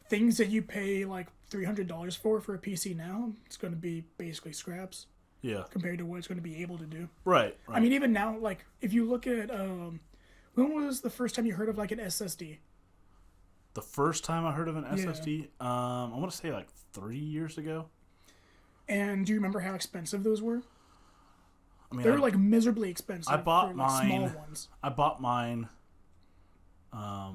S1: things that you pay, like, $300 for a PC now, it's going to be basically scraps.
S2: Yeah.
S1: Compared to what it's going to be able to do.
S2: Right.
S1: I mean, even now, like, if you look at, when was the first time you heard of, like, an SSD?
S2: The first time I heard of an SSD, I want to say, like, 3 years ago.
S1: And do you remember how expensive those were?
S2: I mean,
S1: they were like miserably expensive.
S2: I bought
S1: for, like,
S2: mine.
S1: Small ones.
S2: I bought mine. I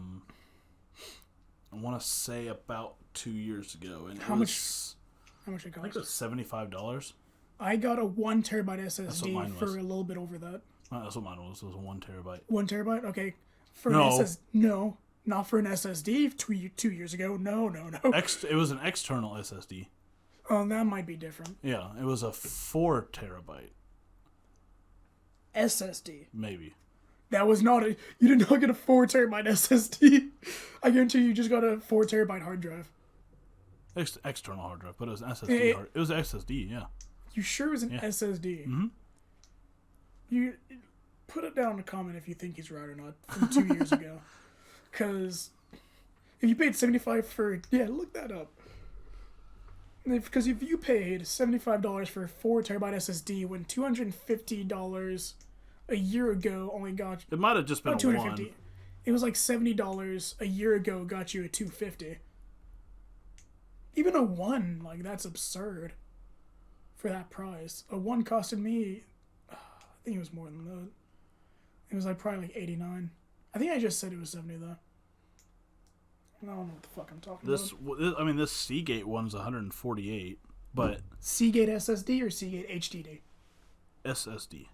S2: want to say about 2 years ago, and how much it cost? I think it was $75.
S1: I got a 1 terabyte SSD for a little bit over that.
S2: That's what mine was. It was a 1 terabyte.
S1: 1 terabyte? Okay.
S2: No,
S1: not for an SSD 2 years ago. No.
S2: It was an external SSD.
S1: Oh, that might be different.
S2: Yeah, it was a 4 terabyte.
S1: SSD.
S2: Maybe.
S1: That was not a. You did not get a 4 terabyte SSD. I guarantee you just got a 4 terabyte hard drive.
S2: External hard drive, but it was an SSD. It was an SSD, yeah.
S1: You sure it was an SSD?
S2: Mm-hmm.
S1: You put it down in a comment if you think he's right or not from 2 years ago. Because if you paid $75 for... Yeah, look that up. Because if you paid $75 for a 4 terabyte SSD when $250 a year ago only got...
S2: It might have just been a 1.
S1: It was like $70 a year ago got you a $250. Even a 1, like, that's absurd for that price. A 1 costed me... I think it was more than that. It was like probably like $89. I think I just said it was $70 though. I don't know what the fuck I'm talking about.
S2: I mean, this Seagate one's $148, but
S1: Seagate SSD or Seagate HDD?
S2: SSD.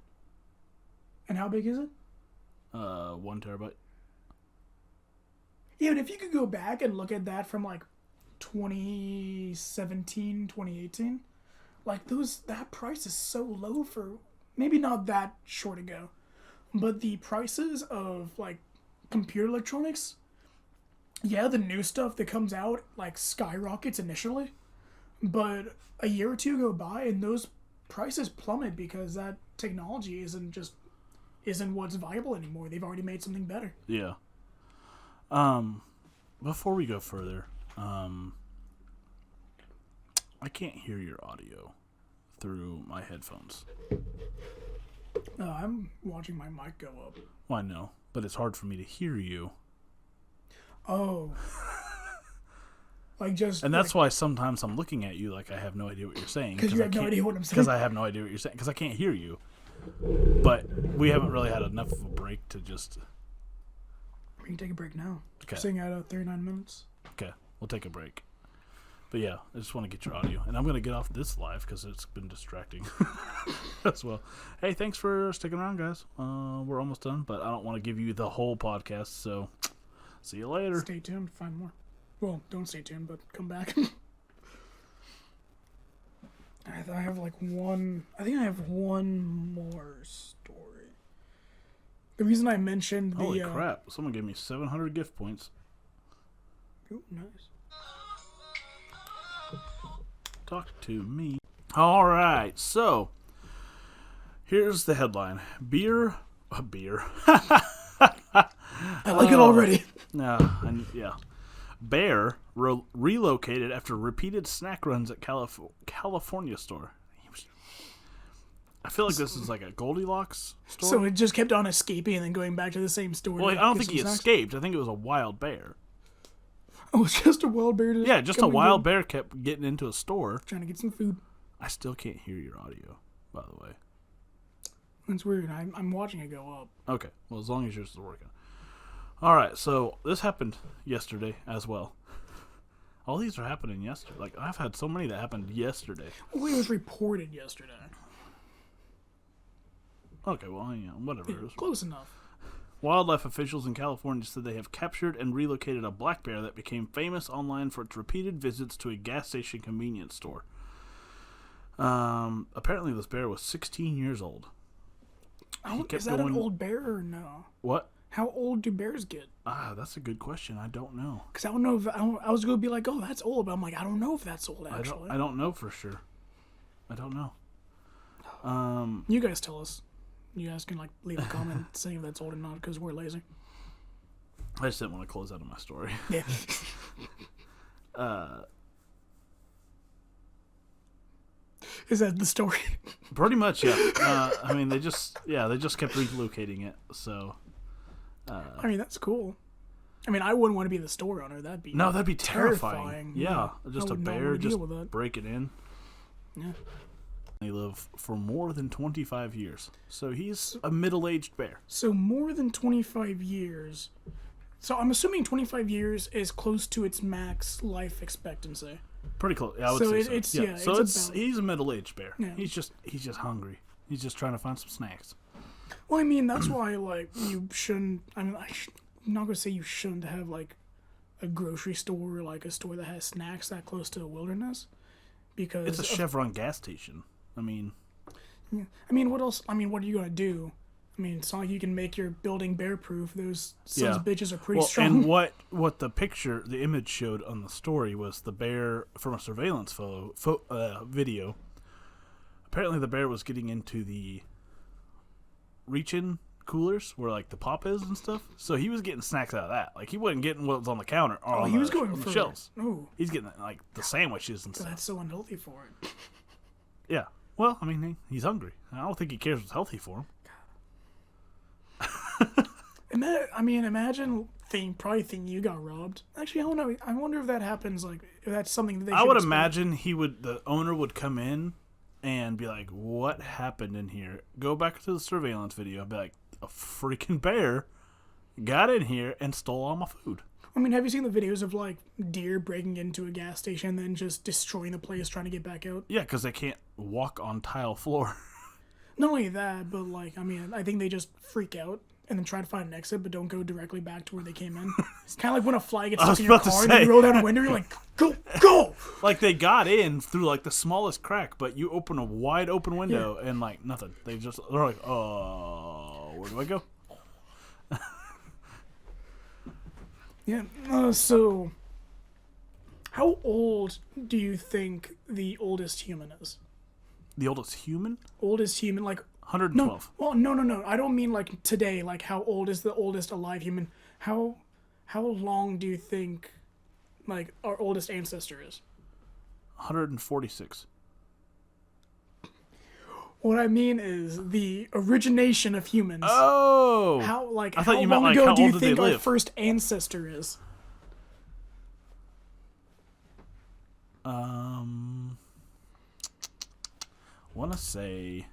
S1: And how big is it?
S2: 1 terabyte.
S1: Yeah, but if you could go back and look at that from like 2017, 2018, like that price is so low for maybe not that short ago, but the prices of like computer electronics. Yeah, the new stuff that comes out, like, skyrockets initially. But a year or two go by, and those prices plummet because that technology isn't what's viable anymore. They've already made something better.
S2: Yeah. Before we go further, I can't hear your audio through my headphones.
S1: I'm watching my mic go up.
S2: Well, I know, but it's hard for me to hear you.
S1: Oh. Like just...
S2: And that's why sometimes I'm looking at you like I have no idea what you're saying.
S1: Because you have no idea what I'm saying.
S2: Because I have no idea what you're saying. Because I can't hear you. But we haven't really had enough of a break to just...
S1: We can take a break now.
S2: Okay.
S1: We're sitting at 39 minutes.
S2: Okay. We'll take a break. But yeah, I just want to get your audio. And I'm going to get off this live because it's been distracting as well. Hey, thanks for sticking around, guys. We're almost done, but I don't want to give you the whole podcast, so... See you later.
S1: Stay tuned to find more. Well, don't stay tuned, but come back. I have like one... I think I have one more story. The reason I mentioned the...
S2: Holy crap. Someone gave me 700 gift points.
S1: Ooh, nice.
S2: Talk to me. Alright, so... Here's the headline. Beer...
S1: I like it already.
S2: Yeah. Bear relocated after repeated snack runs at California store. I feel like this is like a Goldilocks store.
S1: So it just kept on escaping and then going back to the same store.
S2: Well, I don't think he escaped. I think it was a wild bear.
S1: Oh, it's just a wild bear?
S2: Yeah, just a wild bear kept getting into a store.
S1: Trying to get some food.
S2: I still can't hear your audio, by the way.
S1: That's weird. I'm watching it go up.
S2: Okay, well, as long as yours is working. Alright, so this happened yesterday as well. All these are happening yesterday. Like, I've had so many that happened yesterday.
S1: Well, it was reported yesterday.
S2: Okay, well, yeah, whatever.
S1: Yeah, close enough.
S2: Wildlife officials in California said they have captured and relocated a black bear that became famous online for its repeated visits to a gas station convenience store. Apparently this bear was 16 years old.
S1: Is that an old bear or no?
S2: What?
S1: How old do bears get?
S2: That's a good question. I don't know.
S1: Because I don't know if... I was going to be like, oh, that's old. But I'm like, I don't know if that's old, actually.
S2: I don't know for sure. I don't know.
S1: You guys tell us. You guys can, like, leave a comment saying if that's old or not, because we're lazy.
S2: I just didn't want to close out of my story.
S1: Yeah. Is that the story?
S2: Pretty much, yeah. I mean, they just kept relocating it, so...
S1: I mean, that's cool. I mean, I wouldn't want to be the store owner. That'd be
S2: terrifying. Yeah, just a bear just breaking in.
S1: Yeah.
S2: They live for more than 25 years. So he's a middle-aged bear.
S1: So more than 25 years. So I'm assuming 25 years is close to its max life expectancy.
S2: Pretty close. Yeah, I would say so.
S1: Yeah,
S2: so he's a middle-aged bear.
S1: Yeah.
S2: He's just hungry. He's just trying to find some snacks.
S1: Well, I mean, that's why, like, you shouldn't... I mean, I'm not going to say you shouldn't have, like, a grocery store or, like, a store that has snacks that close to a wilderness. Because... It's
S2: a Chevron gas station. I mean...
S1: Yeah. I mean, what else... I mean, what are you going to do? I mean, it's not like you can make your building bear-proof. Those sons of bitches are pretty
S2: well,
S1: strong.
S2: And what the image showed on the story was the bear from a surveillance video. Apparently, the bear was getting into the reach-in coolers where like the pop is and stuff. So he was getting snacks out of that. Like he wasn't getting what was on the counter.
S1: He was going
S2: on
S1: for
S2: the shelves.
S1: Oh,
S2: He's getting like the sandwiches and stuff.
S1: that's so unhealthy for it.
S2: Yeah. Well, I mean, he's hungry. I don't think he cares what's healthy for him.
S1: Imagine probably think you got robbed. Actually, I don't know. I wonder if that happens. Like, if that's something that they.
S2: I
S1: should
S2: would
S1: explain.
S2: imagine the owner would come in and be like, "What happened in here?" Go back to the surveillance video and be like, "A freaking bear got in here and stole all my food."
S1: I mean, have you seen the videos of like deer breaking into a gas station and then just destroying the place trying to get back out?
S2: Yeah, because they can't walk on tile floor.
S1: Not only that, but like, I mean, I think they just freak out and then try to find an exit, but don't go directly back to where they came in. It's kind of like when a fly gets stuck in your car and you roll down a window, you're like, go!
S2: Like they got in through like the smallest crack, but you open a wide open window and like nothing. They're like, oh, where do I go?
S1: Yeah. So, how old do you think the oldest human is?
S2: The oldest human?
S1: Oldest human, like
S2: 112.
S1: No. I don't mean like today. Like how old is the oldest alive human? How long do you think, like our oldest ancestor is?
S2: 146.
S1: What I mean is the origination of humans.
S2: Oh.
S1: How
S2: I thought you meant,
S1: long
S2: like,
S1: ago
S2: how
S1: do you
S2: old did they
S1: think our
S2: live?
S1: first ancestor is?
S2: Want to say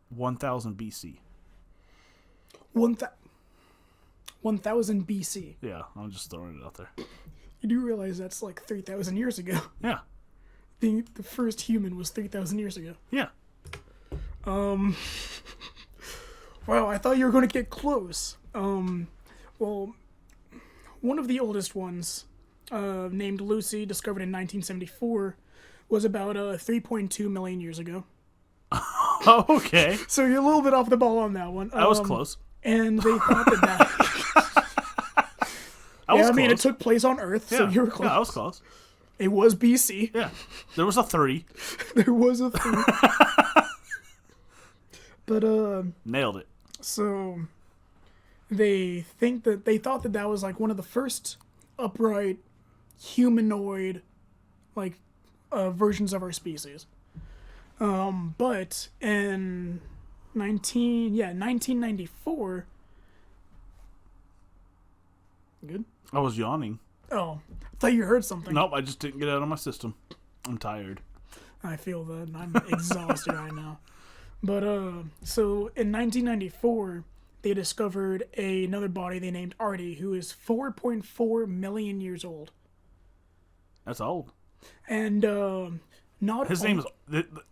S2: 1000 BC.
S1: 1000 BC.
S2: Yeah, I'm just throwing it out there.
S1: You do realize that's like 3,000 years ago.
S2: Yeah.
S1: The first human was 3,000 years ago.
S2: Yeah.
S1: Wow, I thought you were going to get close. Well, one of the oldest ones, named Lucy, discovered in 1974, was about 3.2 million years ago.
S2: Oh, okay.
S1: So you're a little bit off the ball on that one.
S2: I was close.
S1: And they thought that. I mean, it took place on Earth, so you were close.
S2: Yeah, I was close.
S1: It was BC.
S2: Yeah. There was a 30.
S1: There was a 3. But,
S2: Nailed it.
S1: so they thought that was like one of the first upright humanoid like versions of our species. But in 1994. Good.
S2: I was yawning.
S1: Oh, I thought you heard something.
S2: Nope, I just didn't get it out of my system. I'm tired.
S1: I feel that. I'm exhausted right now. But so in 1994, they discovered another body they named Artie, who is 4.4 million years old.
S2: That's old.
S1: And not
S2: his name is.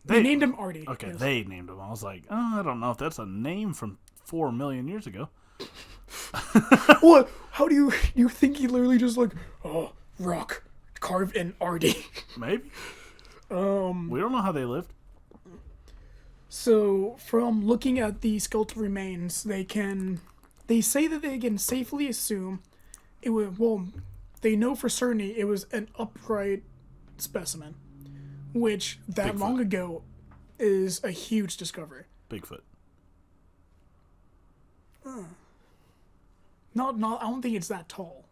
S1: They named him Artie.
S2: Okay,
S1: yes.
S2: they named him. I was like, oh, I don't know if that's a name from 4 million years ago.
S1: What? How do you think he literally just like, oh, rock carved in Artie?
S2: Maybe. We don't know how they lived.
S1: So from looking at the skeletal remains, they say that they can safely assume it was, well, they know for certainty it was an upright specimen, which that
S2: Bigfoot.
S1: long ago is a huge discovery.
S2: Bigfoot.
S1: Not. I don't think it's that tall.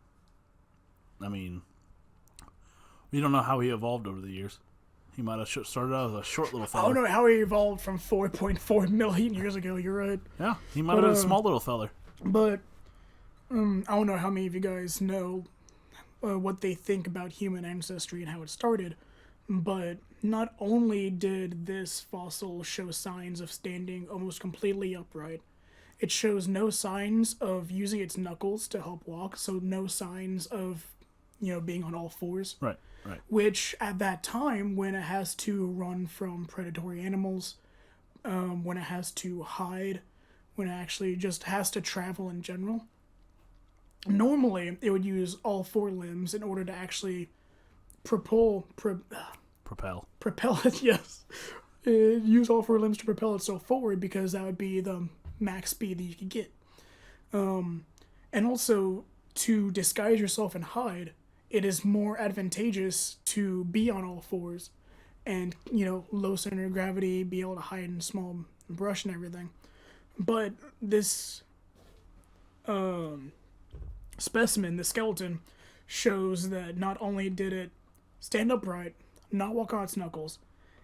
S2: I mean, we don't know how he evolved over the years. He might have started out as a short little
S1: I
S2: fella.
S1: don't know how he evolved from 4.4 million years ago. You're right.
S2: Yeah, he might have been a small little feller.
S1: But I don't know how many of you guys know what they think about human ancestry and how it started. But not only did this fossil show signs of standing almost completely upright, it shows no signs of using its knuckles to help walk, so no signs of, being on all fours.
S2: Right.
S1: Which, at that time, when it has to run from predatory animals, when it has to hide, when it actually just has to travel in general, normally it would use all 4 limbs in order to actually propel it, yes. use all four limbs to propel itself forward because that would be the max speed that you could get. And also, to disguise yourself and hide, it is more advantageous to be on all fours and, low center of gravity, be able to hide in small brush and everything. But this specimen, the skeleton, shows that not only did it stand upright, not walk on its knuckles,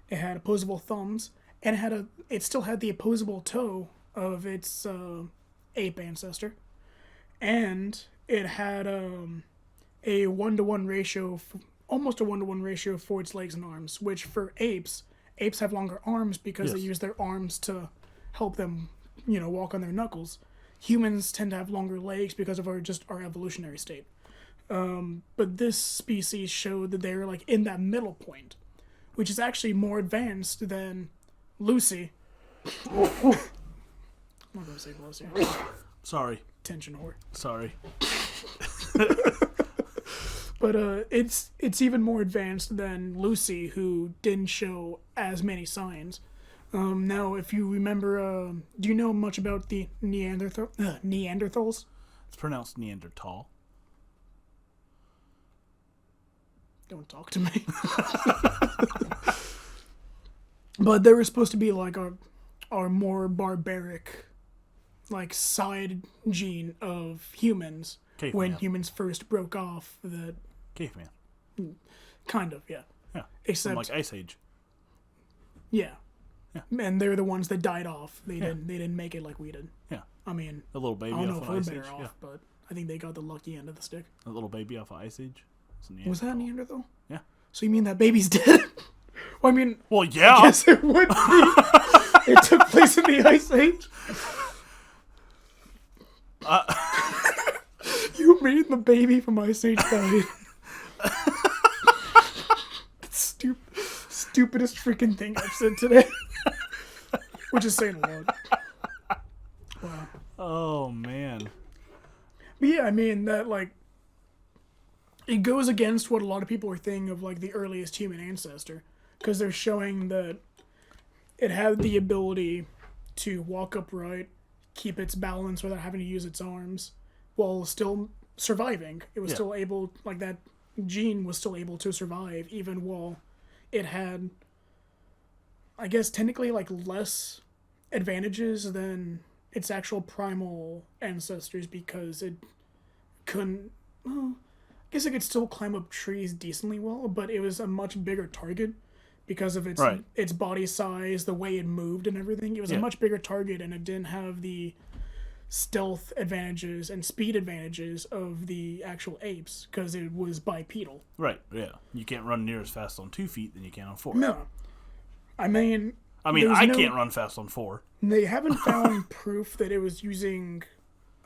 S1: it had opposable thumbs, and it still had the opposable toe of its ape ancestor, and it had a 1-to-1 ratio, almost a 1-to-1 ratio for its legs and arms, which for apes have longer arms because they use their arms to help them, walk on their knuckles. Humans tend to have longer legs because of our evolutionary state. But this species showed that they're like in that middle point, which is actually more advanced than Lucy. I'm not gonna say Lucy.
S2: Sorry.
S1: Tension whore.
S2: Sorry.
S1: But it's even more advanced than Lucy, who didn't show as many signs. Now, if you remember, do you know much about the Neanderthals?
S2: It's pronounced Neanderthal.
S1: Don't talk to me. But they were supposed to be like our more barbaric, like, side gene of humans.
S2: Caveman.
S1: When humans first broke off.
S2: Caveman.
S1: Kind of, yeah.
S2: Yeah.
S1: Except,
S2: from like Ice Age.
S1: Yeah.
S2: Yeah.
S1: And they're the ones that died off. They didn't make it like we did.
S2: Yeah.
S1: I mean,
S2: The little baby
S1: I don't know
S2: off
S1: if
S2: of
S1: we're
S2: Ice
S1: better
S2: Age.
S1: off,
S2: Yeah.
S1: but I think they got the lucky end of the stick.
S2: The little baby off of Ice Age.
S1: Was that Neanderthal?
S2: Yeah.
S1: So you mean that baby's dead? Well, I mean,
S2: Well, yeah.
S1: yes, it would be. It took place in the Ice Age. You mean the baby from Ice Age died? Stupidest freaking thing I've said today. Which is saying a lot. Wow.
S2: Oh, man.
S1: But yeah, I mean, that, like, it goes against what a lot of people are thinking of, like, the earliest human ancestor. Because they're showing that it had the ability to walk upright, keep its balance without having to use its arms, while still surviving. It was still able, like, that gene was still able to survive, even while it had, I guess, technically, like, less advantages than its actual primal ancestors, because it couldn't, well, I guess it could still climb up trees decently well, but it was a much bigger target because of its body size, the way it moved and everything. It was a much bigger target, and it didn't have the stealth advantages and speed advantages of the actual apes because it was bipedal.
S2: Right, yeah. You can't run near as fast on 2 feet than you can on 4.
S1: No. I mean,
S2: I can't run fast on 4.
S1: They haven't found proof that it was using,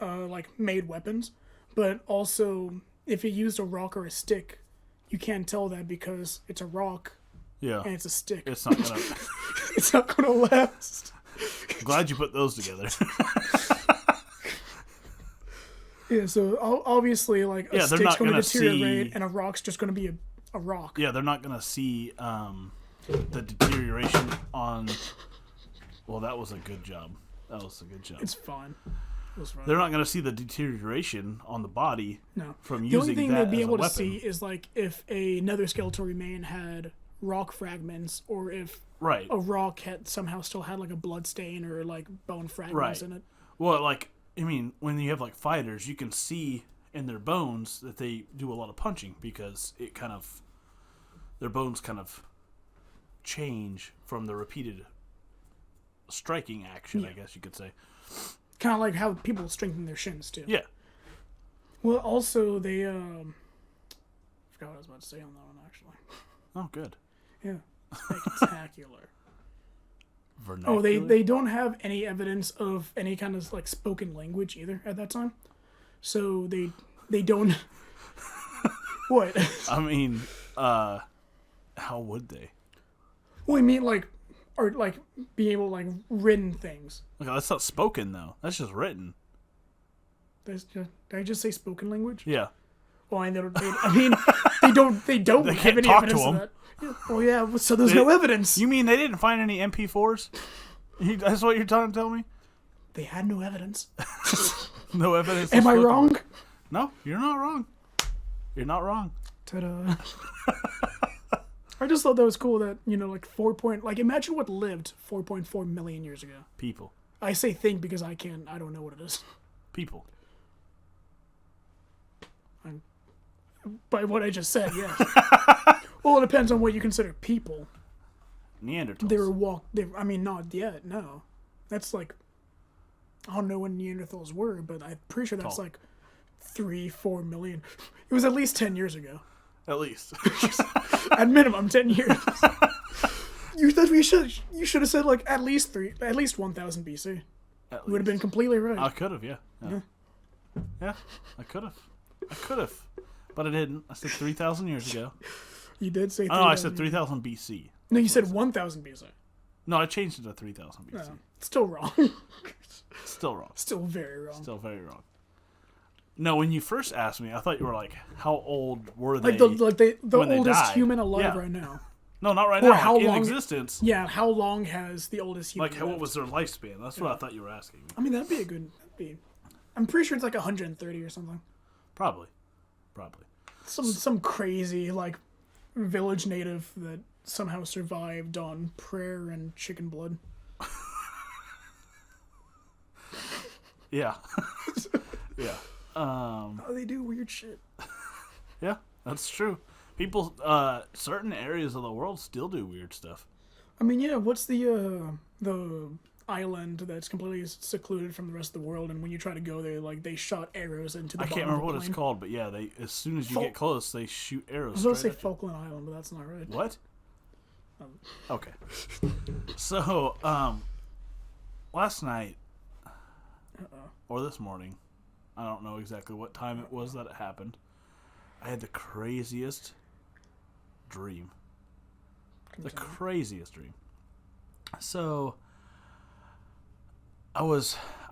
S1: like, made weapons, but also, if it used a rock or a stick, you can't tell that because it's a rock and it's a stick.
S2: It's not gonna...
S1: It's not gonna last.
S2: I'm glad you put those together.
S1: Yeah, so obviously, like, a stick's going to deteriorate, and a rock's just going to be a rock.
S2: Yeah, they're not going to see the deterioration on... Well, that was a good job.
S1: It's fine. It was fine.
S2: They're not going to see the deteration on the body from
S1: the
S2: using
S1: only thing
S2: that
S1: they'd be
S2: as
S1: able
S2: a
S1: to
S2: weapon.
S1: see is, like, if another skeletal remain had rock fragments, or if a rock somehow still had, like, a blood stain or, like, bone fragments in it.
S2: Well, like, I mean, when you have, like, fighters, you can see in their bones that they do a lot of punching because it kind of... Their bones kind of change from the repeated striking action, I guess you could say.
S1: Kind of like how people strengthen their shins, too.
S2: Yeah.
S1: Well, also, they, I forgot what I was about to say on that one, actually.
S2: Oh, good.
S1: Yeah. Spectacular.
S2: Vernacular?
S1: Oh, they don't have any evidence of any kind of, like, spoken language either at that time. So they don't... What?
S2: I mean, how would they?
S1: Well, I mean, like, or, like, be able to, like, written things.
S2: Okay, that's not spoken, though. That's just written.
S1: Did I just say spoken language?
S2: Yeah.
S1: Well, I mean, they they don't
S2: They
S1: have
S2: can't
S1: any
S2: talk to
S1: evidence of
S2: them.
S1: that. Yeah. Oh yeah, so there's no evidence.
S2: You mean they didn't find any MP4s? That's what you're trying to tell me?
S1: They had no evidence.
S2: No evidence.
S1: Am I wrong?
S2: No, you're not wrong. You're not wrong.
S1: Ta-da. I just thought that was cool that, like imagine what lived 4.4 million years ago.
S2: People.
S1: I say think because I don't know what it is.
S2: People.
S1: By what I just said, yes. Well, it depends on what you consider people.
S2: Neanderthals.
S1: Not yet, no. That's like, I don't know when Neanderthals were, but I'm pretty sure that's like 3-4 million. It was at least 10 years ago.
S2: At least.
S1: At minimum, 10 years. You should have said like at least 1000 BC. You would have been completely right.
S2: I could have, yeah. Yeah, I could have. But I didn't. I said 3,000 years ago.
S1: You did say 3,000.
S2: Oh, no, I said 3,000 BC.
S1: No, you said 1000 BC.
S2: No, I changed it to 3,000 BC.
S1: No, still wrong.
S2: Still wrong.
S1: Still very wrong.
S2: Still very wrong. No, when you first asked me, I thought you were like, how old were they?
S1: Like the
S2: when
S1: oldest
S2: they died?
S1: human alive
S2: Yeah.
S1: right now.
S2: No, not right
S1: Or
S2: now.
S1: how
S2: Like, in
S1: long-
S2: existence.
S1: Yeah, how long has the oldest human
S2: Like,
S1: lived?
S2: what was their lifespan? That's what I thought you were asking me.
S1: I mean, that'd be. I'm pretty sure it's like 130 or something.
S2: Probably.
S1: Some crazy like village native that somehow survived on prayer and chicken blood.
S2: Yeah. Yeah.
S1: Oh, they do weird shit.
S2: Yeah, that's true. People, certain areas of the world still do weird stuff.
S1: I mean, yeah. What's the island that's completely secluded from the rest of the world, and when you try to go there, like they shot arrows into the.
S2: I can't
S1: bottom
S2: remember
S1: of
S2: what
S1: the
S2: it's
S1: plane.
S2: called, but yeah, they as soon as you get close, they shoot arrows.
S1: I was going to
S2: straight
S1: say
S2: at you.
S1: Falkland Island, but that's not right.
S2: What? Okay. So, last night or this morning, I don't know exactly what time it was that it happened. I had the craziest dream. The craziest dream. So, I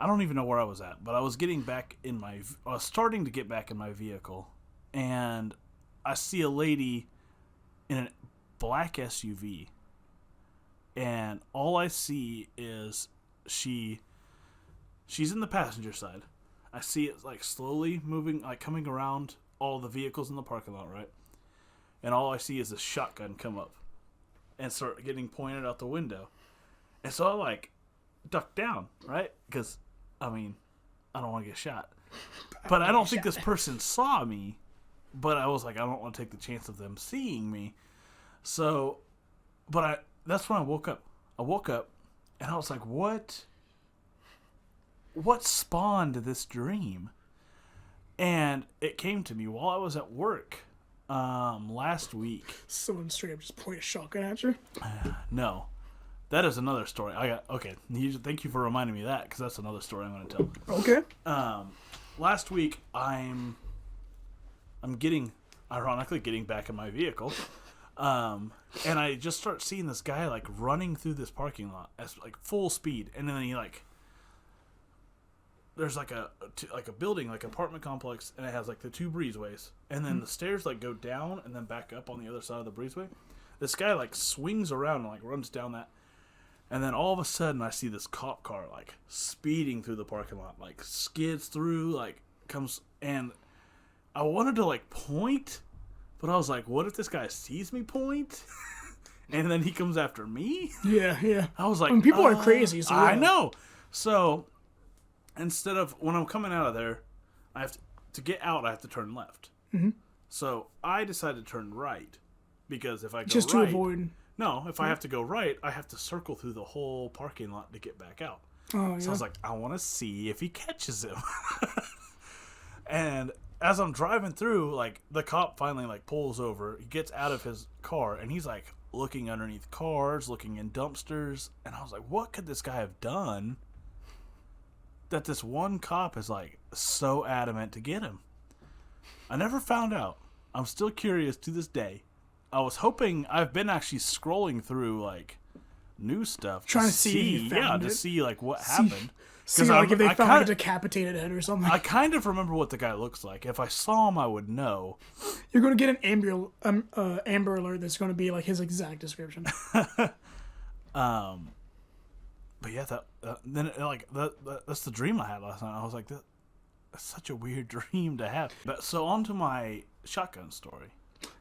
S2: don't even know where I was at, but I was starting to get back in my vehicle, and I see a lady in a black SUV, and all I see is she's in the passenger side. I see it like slowly moving, like coming around all the vehicles in the parking lot, right? And all I see is a shotgun come up and start getting pointed out the window. And so I like duck down, right? Because, I mean, I don't want to get shot. But I don't think this person saw me. But I was like, I don't want to take the chance of them seeing me. So, that's when I woke up. I woke up and I was like, what spawned this dream? And it came to me while I was at work last week.
S1: Someone straight up just point a shotgun at you.
S2: No. That is another story. Okay. Thank you for reminding me of that, because that's another story I'm going to tell.
S1: Okay.
S2: Last week, I'm ironically getting back in my vehicle, and I just start seeing this guy like running through this parking lot at like full speed, and then he like there's like a building, like apartment complex, and it has like the two breezeways, and then the stairs like go down and then back up on the other side of the breezeway. This guy like swings around and like runs down that. And then all of a sudden, I see this cop car, like, speeding through the parking lot, like, skids through, like, comes, and I wanted to, like, point, but I was like, what if this guy sees me point? And then he comes after me?
S1: Yeah.
S2: I was like,
S1: People are crazy, so
S2: I
S1: yeah.
S2: know. So, instead of, when I'm coming out of there, I have to get out, I have to turn left. Mm-hmm. So, I decided to turn right, because if I go
S1: Just
S2: right...
S1: to avoid...
S2: No, if I have to go right, I have to circle through the whole parking lot to get back out.
S1: Oh, yeah.
S2: So I was like, I want to see if he catches him. And as I'm driving through, like, the cop finally, like, pulls over. He gets out of his car, and he's, like, looking underneath cars, looking in dumpsters. And I was like, what could this guy have done that this one cop is, like, so adamant to get him? I never found out. I'm still curious to this day. I was hoping, I've been actually scrolling through, like, new stuff.
S1: Trying to see if he found
S2: to
S1: it.
S2: see, like, what happened.
S1: See, like if they found like a decapitated head or something.
S2: I kind of remember what the guy looks like. If I saw him, I would know.
S1: You're going to get an Amber Alert that's going to be like his exact description.
S2: But yeah, that's the dream I had last night. I was like, that's such a weird dream to have. But so on to my shotgun story.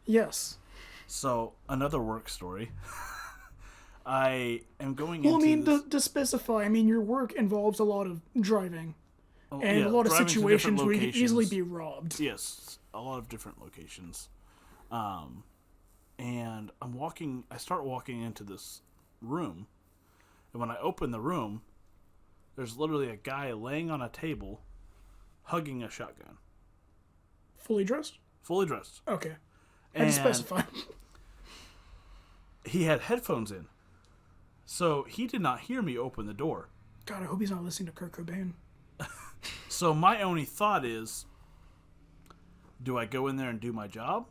S1: Yes.
S2: So another work story. I am going
S1: into. Well, I mean,
S2: this...
S1: to specify, I mean, your work involves a lot of driving, and a lot of situations where you can easily be robbed.
S2: Yes, a lot of different locations. And I start walking into this room, and when I open the room, there's literally a guy laying on a table, hugging a shotgun.
S1: Fully dressed?
S2: Fully dressed.
S1: Okay. I had to specify.
S2: He had headphones in. So he did not hear me open the door.
S1: God, I hope he's not listening to Kurt Cobain.
S2: So my only thought is, do I go in there and do my job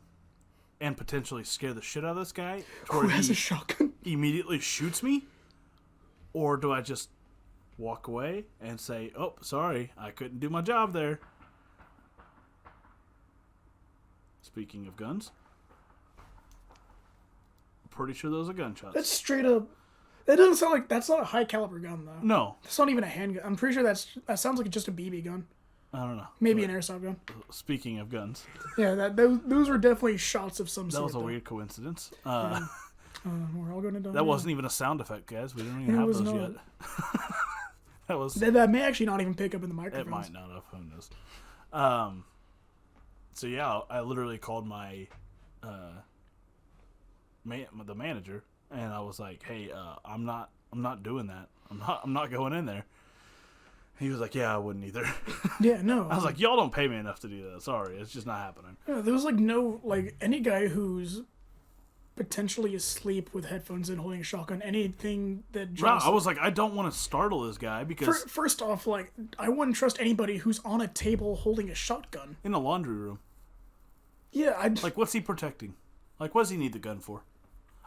S2: and potentially scare the shit out of this guy
S1: who has a shotgun?
S2: Immediately shoots me? Or do I just walk away and say, oh, sorry, I couldn't do my job there? Speaking of guns, I'm pretty sure those are gunshots.
S1: That's straight up. That doesn't sound like... That's not a high caliber gun, though.
S2: No.
S1: That's not even a handgun. I'm pretty sure that sounds like just a BB gun.
S2: I don't know.
S1: Maybe an airsoft gun.
S2: Speaking of guns.
S1: Yeah, those were definitely shots of some sort.
S2: That was a weird coincidence.
S1: We're all going to die.
S2: That wasn't even a sound effect, guys. We didn't even have those yet. That was...
S1: That may actually not even pick up in the microphones.
S2: It might not have. Who knows? So yeah, I literally called my the manager, and I was like, "Hey, I'm not doing that. I'm not going in there." He was like, "Yeah, I wouldn't either."
S1: Yeah, no.
S2: I was like, "Y'all don't pay me enough to do that. Sorry, it's just not happening."
S1: Yeah, there was any guy who's potentially asleep with headphones in holding a shotgun, anything that just...
S2: I was like, I don't want to startle this guy because...
S1: First off, I wouldn't trust anybody who's on a table holding a shotgun.
S2: In a laundry room.
S1: Yeah,
S2: what's he protecting? What does he need the gun for?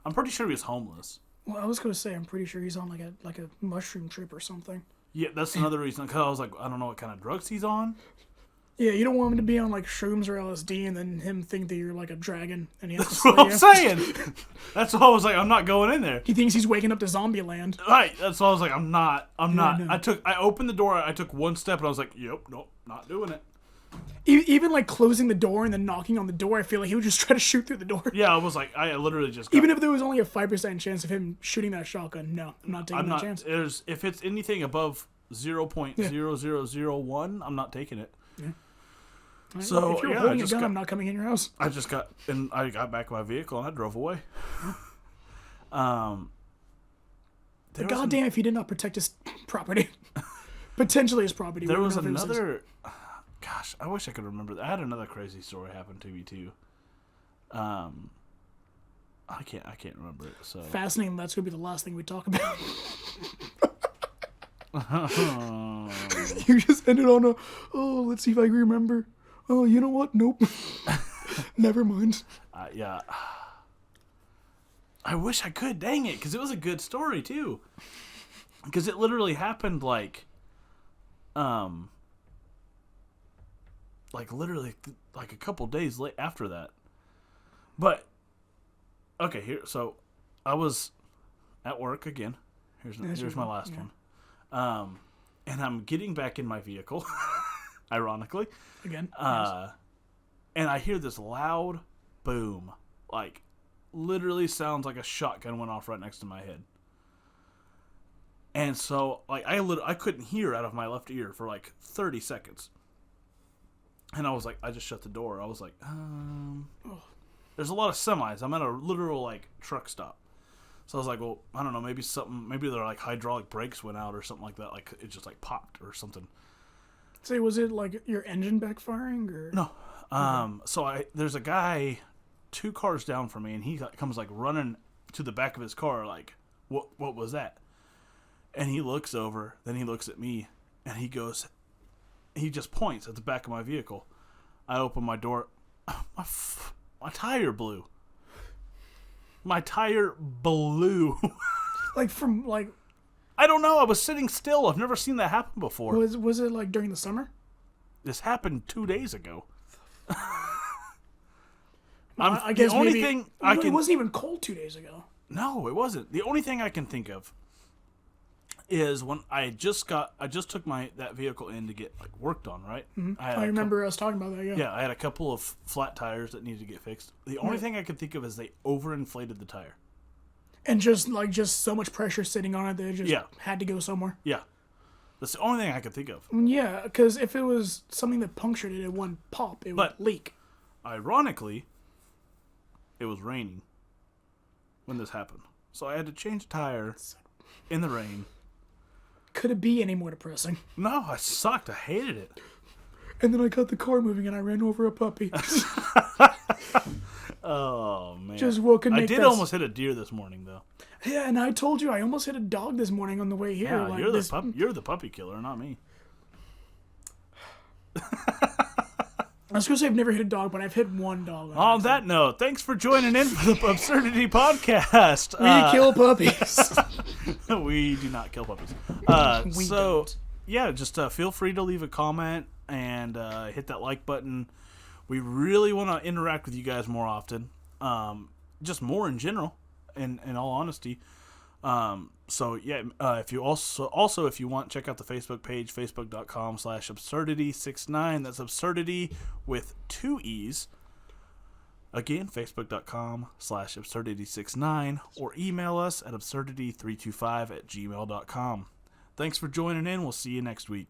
S2: I'm pretty sure he was homeless.
S1: Well, I was going to say, I'm pretty sure he's on a mushroom trip or something.
S2: Yeah, that's another reason, because I was like, I don't know what kind of drugs he's on.
S1: Yeah, you don't want him to be on shrooms or LSD and then him think that you're like a dragon and he has
S2: That's
S1: to
S2: what I'm saying. That's why I was like, I'm not going in there.
S1: He thinks he's waking up to zombie land.
S2: Right. That's why I was like, I'm not.
S1: No.
S2: I opened the door, I took one step, and I was like, yep, nope, not doing it.
S1: Even closing the door and then knocking on the door, I feel like he would just try to shoot through the door.
S2: Yeah, I was like, I literally just...
S1: Even if there was only a 5% chance of him shooting that shotgun, no, I'm not taking that chance.
S2: If it's anything above 0.0001, I'm not taking it.
S1: Yeah.
S2: So
S1: if you're holding a gun, I'm not coming in your house.
S2: I got back in my vehicle and I drove away.
S1: Goddamn, if he did not protect his property, potentially his property.
S2: There was another. Gosh, I wish I could remember that. I had another crazy story happen to me too. I can't remember it. So
S1: fascinating. That's gonna be the last thing we talk about. You just ended on let's see if I can remember. Oh, you know what? Nope. Never mind.
S2: Yeah. I wish I could. Dang it, because it was a good story too. Because it literally happened literally a couple days after that. But okay, here. So I was at work again. Here's my last one. And I'm getting back in my vehicle, ironically.
S1: Again.
S2: And I hear this loud boom. Literally sounds like a shotgun went off right next to my head. And so, I couldn't hear out of my left ear for 30 seconds. And I was like, I just shut the door. I was like, there's a lot of semis. I'm at a literal, truck stop. So I was like, well, I don't know, maybe their hydraulic brakes went out or something like that. It just popped or something.
S1: Say, was it your engine backfiring or?
S2: No. So there's a guy 2 cars down from me, and he comes running to the back of his car, what was that? And he looks over, then he looks at me, and he just points at the back of my vehicle. I open my door, my tire blew. My tire blew. I don't know. I was sitting still. I've never seen that happen before.
S1: Was it like during the summer?
S2: This happened 2 days ago.
S1: I guess
S2: the only
S1: maybe
S2: thing
S1: it wasn't even cold 2 days ago.
S2: No, it wasn't. The only thing I can think of is when I just took that vehicle in to get like worked on, right?
S1: Mm-hmm. I remember us talking about that. Yeah.
S2: Yeah, I had a couple of flat tires that needed to get fixed. The only thing I could think of is they overinflated the tire.
S1: And just so much pressure sitting on it that it just had to go somewhere.
S2: Yeah. That's the only thing I could think of.
S1: Yeah, because if it was something that punctured it in one pop, it would leak.
S2: Ironically, it was raining when this happened. So I had to change a tire in the rain.
S1: Could it be any more depressing?
S2: No, I sucked. I hated it.
S1: And then I got the car moving and I ran over a puppy.
S2: Oh, man.
S1: Just woke and
S2: I did almost hit a deer this morning, though.
S1: Yeah, and I told you I almost hit a dog this morning on the way here.
S2: Yeah,
S1: like
S2: you're the puppy killer, not me.
S1: I was going to say I've never hit a dog, but I've hit one dog.
S2: On that note, thanks for joining in for the Absurditee podcast.
S1: We kill puppies.
S2: We do not kill puppies.
S1: We don't.
S2: Yeah, just feel free to leave a comment and hit that like button. We really want to interact with you guys more often. Just more in general, in all honesty. If you also if you want, check out the Facebook page, facebook.com/absurditee69. That's absurdity with 2 E's. Again, facebook.com/absurditee69, or email us at absurditee325@gmail.com. Thanks for joining in. We'll see you next week.